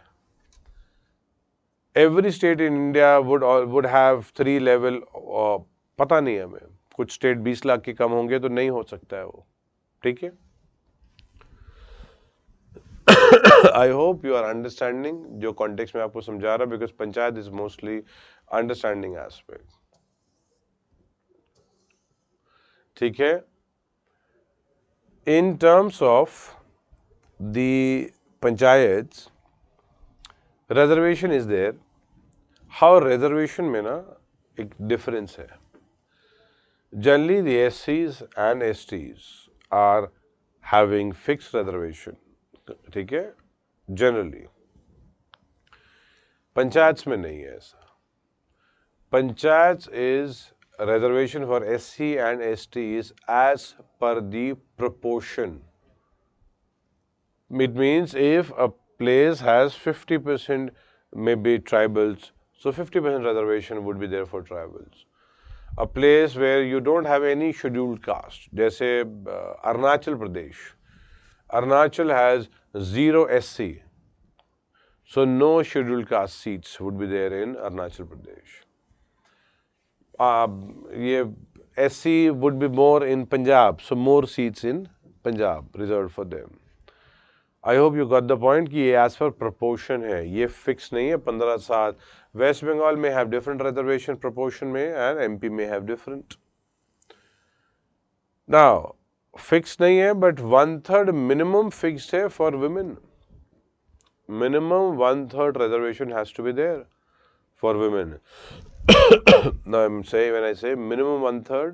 Every state in India would have 3 level. पता नहीं है हमें. कुछ state 20 lakh के कम होंगे तो नहीं हो सकता है वो. ठीक है? I hope you are understanding जो context में आपको समझा रहा, because panchayat is mostly understanding aspect. ठीक है? In terms of the panchayats, reservation is there. How reservation में ना एक difference है. Generally the SCs and STs are having fixed reservation. ठीक है? Generally. पंचायत में नहीं है ऐसा. Panchayats is reservation for SC and STs as per the proportion. It means if a place has 50% maybe tribals, so 50% reservation would be there for tribals. A place where you don't have any scheduled caste, जैसे Arunachal Pradesh. Arunachal has 0 SC, so no scheduled caste seats would be there in Arunachal Pradesh. ये SC would be more in Punjab, so more seats in Punjab reserved for them. I hope you got the point कि ये as per proportion है, ये fix नहीं है 15-7। Waste Bengal में have different reservation proportion में and MP में have different. Now fix नहीं है बट 1/3 मिनिमम फिक्स्ड है for women. minimum 1/3 reservation has to be there for women. Now I'm saying, when I say minimum 1/3,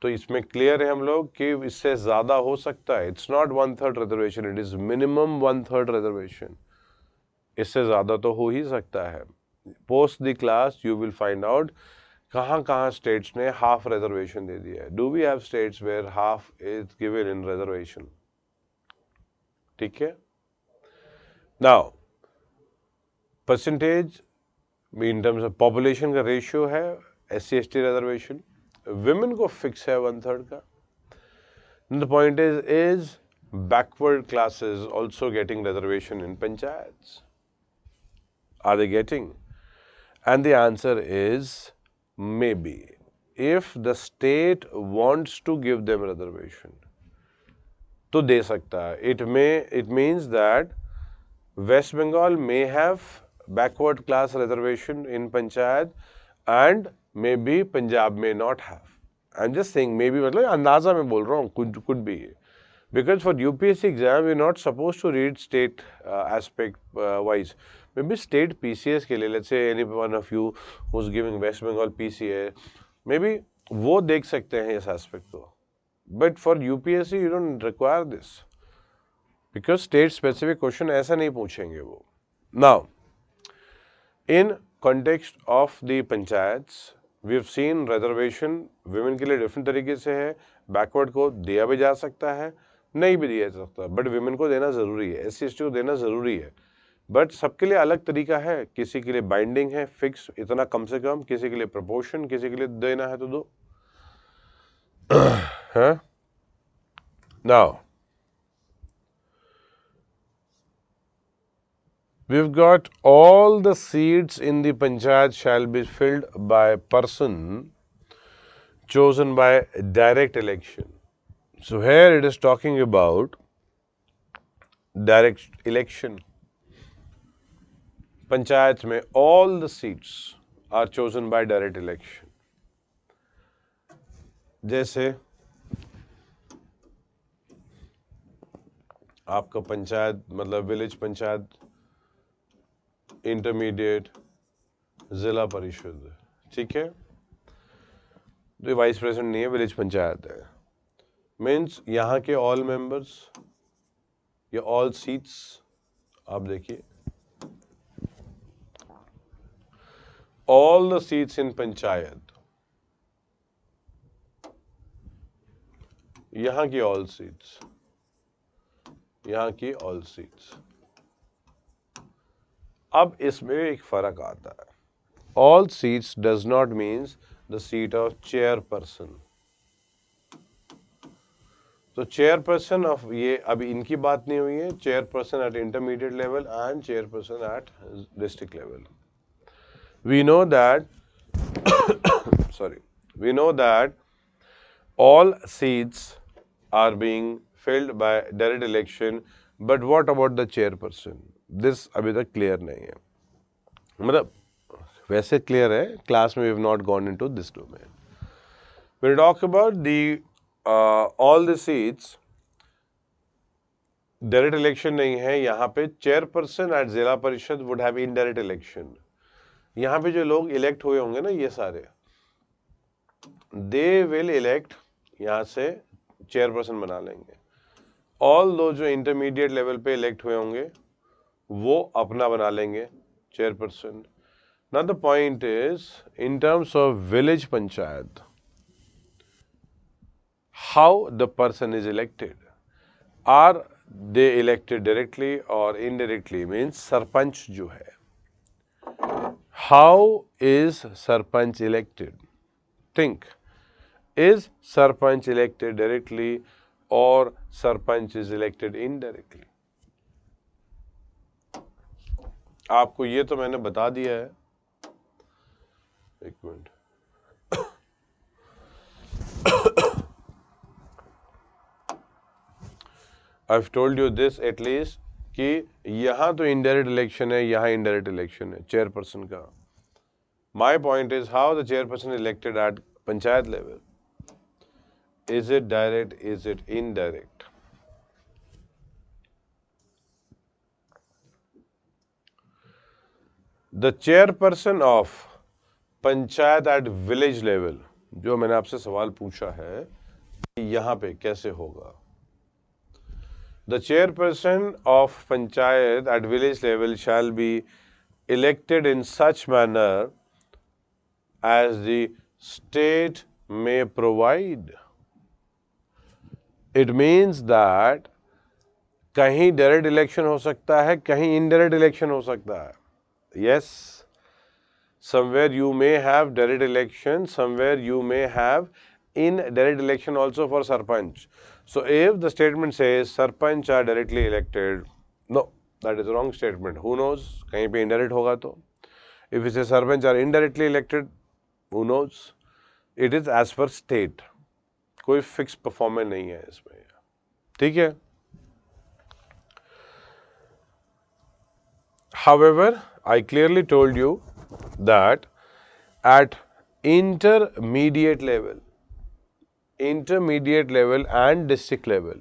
तो इसमें clear है हम लोग कि इससे ज्यादा हो सकता है। It's not 1/3 reservation, it is minimum 1/3 reservation. इससे ज्यादा तो हो ही सकता है। Post the class you will find out कहाँ कहाँ स्टेट्स ने हाफ रिजर्वेशन दे दिया है। Do we have states where half is given in reservation? ठीक है। Now percentage in terms of population का रेशियो है SC/ST रिजर्वेशन, विमेन को फिक्स है 1/3 का। The point is backward classes also getting reservation in panchayat? Are they getting? And the answer is maybe, if the state wants to give them reservation तो दे सकता है। It means that West Bengal may have backward class reservation in Panchayat and maybe Punjab may not have. I'm just saying maybe, मतलब अंदाजा में बोल रहा हूँ, could be, because for UPSC exam we're not supposed to read state aspect wise. Maybe state PCS के लिए, let's say any one of you who's giving West Bengal PCA, maybe वो देख सकते हैं इस aspect को, but for UPSC you don't require this. Because state specific question ऐसा नहीं पूछेंगे वो। Now, in context of the panchayats, we have seen reservation women के लिए different तरीके से है। Backward को दिया भी जा सकता है, नहीं भी दिया जा सकता, but women को देना जरूरी है, SC/ST को देना जरूरी है। बट सबके लिए अलग तरीका है, किसी के लिए बाइंडिंग है फिक्स इतना कम से कम, किसी के लिए प्रपोर्शन, किसी के लिए देना है तो दो। हाँ? Now, we've got all the seats in the panchayat shall be filled by person chosen by direct election. So here it is talking about direct election. Panchayat mein all the seats are chosen by direct election. जैसे आपका पंचायत मतलब village panchayat, intermediate, जिला परिषद, ठीक है। तो vice president नहीं है, विलेज पंचायत है। मीन्स यहाँ के ऑल मेंबर्स या ऑल सीट्स, आप देखिए all the seats in panchayat, यहाँ की ऑल सीट्स, यहाँ की ऑल सीट्स। अब इसमें एक फर्क आता है। All seats does not means the seat of chairperson. तो चेयरपर्सन ऑफ, ये अभी इनकी बात नहीं हुई है, chairperson at intermediate level and chairperson at district level. We know that sorry, we know that all seats are being filled by direct election, but what about the chairperson? This अभी तक clear नहीं है, मतलब वैसे clear है, class में we have not gone into this domain. When we talk about the all the seats, direct election नहीं है यहाँ पे। चेयरपर्सन एट जिला परिषद वुड हैव इनडायरेक्ट इलेक्शन। यहाँ पे जो लोग इलेक्ट हुए होंगे ना, ये सारे दे विल इलेक्ट, यहाँ से चेयरपर्सन बना लेंगे। ऑल दो जो इंटरमीडिएट लेवल पे इलेक्ट हुए होंगे वो अपना बना लेंगे chairperson. Now the point is in terms of village panchayat, how the person is elected, are they elected directly और इनडायरेक्टली, मीन्स सरपंच जो है, how is sarpanch elected? Think, is sarpanch elected directly और सरपंच इज इलेक्टेड इनडायरेक्टली? आपको ये तो मैंने बता दिया है, एक minute. I have told you this at least कि यहाँ तो इनडायरेक्ट इलेक्शन है, यहाँ इनडायरेक्ट इलेक्शन है चेयरपर्सन का. My point is how the chairperson elected at panchayat level. Is it direct? Is it indirect? The chairperson of panchayat at village level, जो मैंने आपसे सवाल पूछा है यहाँ पे कैसे होगा. The chairperson of panchayat at village level shall be elected in such manner as the state may provide. It means that कहीं डायरेक्ट इलेक्शन हो सकता है, कहीं इनडायरेक्ट इलेक्शन हो सकता है. Yes, somewhere you may have direct election, somewhere you may have indirect election also for sarpanch. So if the statement says sarpanch are directly elected, no, that is a wrong statement. Who knows? कहीं पे indirect होगा तो. If it says sarpanch are indirectly elected, who knows? It is as per state. कोई fixed performance नहीं है इसमें. ठीक है. However, I clearly told you that at intermediate level and district level,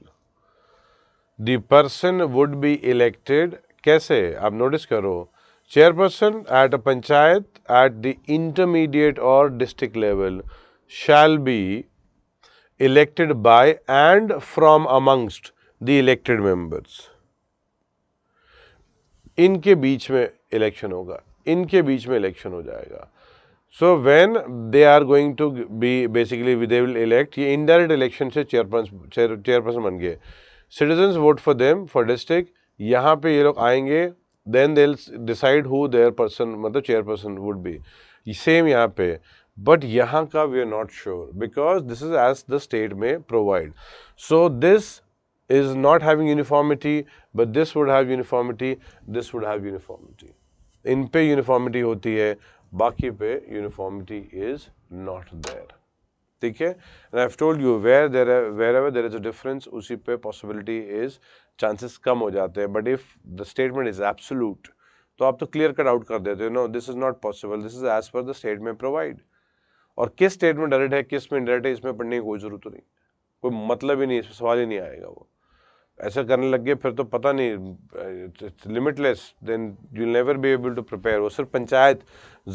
the person would be elected. कैसे? आप notice करो. Chairperson at a panchayat at the intermediate or district level shall be elected by and from amongst the elected members. इनके बीच में election होगा, इनके बीच में election हो जाएगा. So when they are going to be basically they will elect. ये indirect election से chairperson बन गए. Citizens vote for them for district. यहाँ पे ये लोग आएंगे, then they will decide who their person मतलब चेयरपर्सन वुड बी. सेम यहाँ पे, बट यहाँ का we are not sure because this is as the state में provide. So this is not having uniformity, but this would have uniformity, this would have uniformity. इन पे uniformity होती है, बाकी पे uniformity is not there. ठीक है? And I've told you wherever there is a difference, उसी पे possibility is chances कम हो जाते हैं. But if the statement is absolute, तो आप तो clear cut out कर देते हो. No, this is not possible. This is as per the state में provide. और किस स्टेट में डायरेक्ट है, किस में इनडायरेक्ट है, इसमें पढ़ने की कोई जरूरत तो नहीं, कोई मतलब ही नहीं, इसमें सवाल ही नहीं आएगा. वो ऐसा करने लग गए फिर तो पता नहीं, limitless, then you will never be able to prepare. वो सिर्फ पंचायत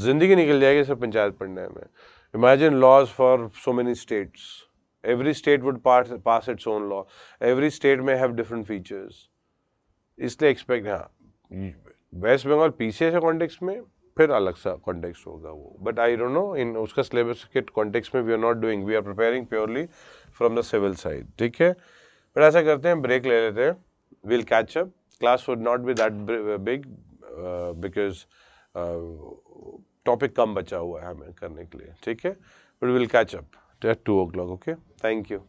जिंदगी निकल जाएगी सिर्फ पंचायत पढ़ने में. Imagine laws for so many states. Every state would pass its own law. Every state may have different features. इसलिए एक्सपेक्ट, हाँ वेस्ट बंगाल पीछे से कॉन्टेक्स्ट में फिर अलग सा कॉन्टेक्स्ट होगा वो. But I don't know in उसका सिलेबस के कॉन्टेक्स्ट में we are not doing, we are preparing purely from the civil side. ठीक है. फिर ऐसा करते हैं, ब्रेक ले लेते हैं. Will catch up. Class would not be that big because topic कम बचा हुआ है हमें करने के लिए. ठीक है. But will catch up at 2 o'clock. Okay, thank you.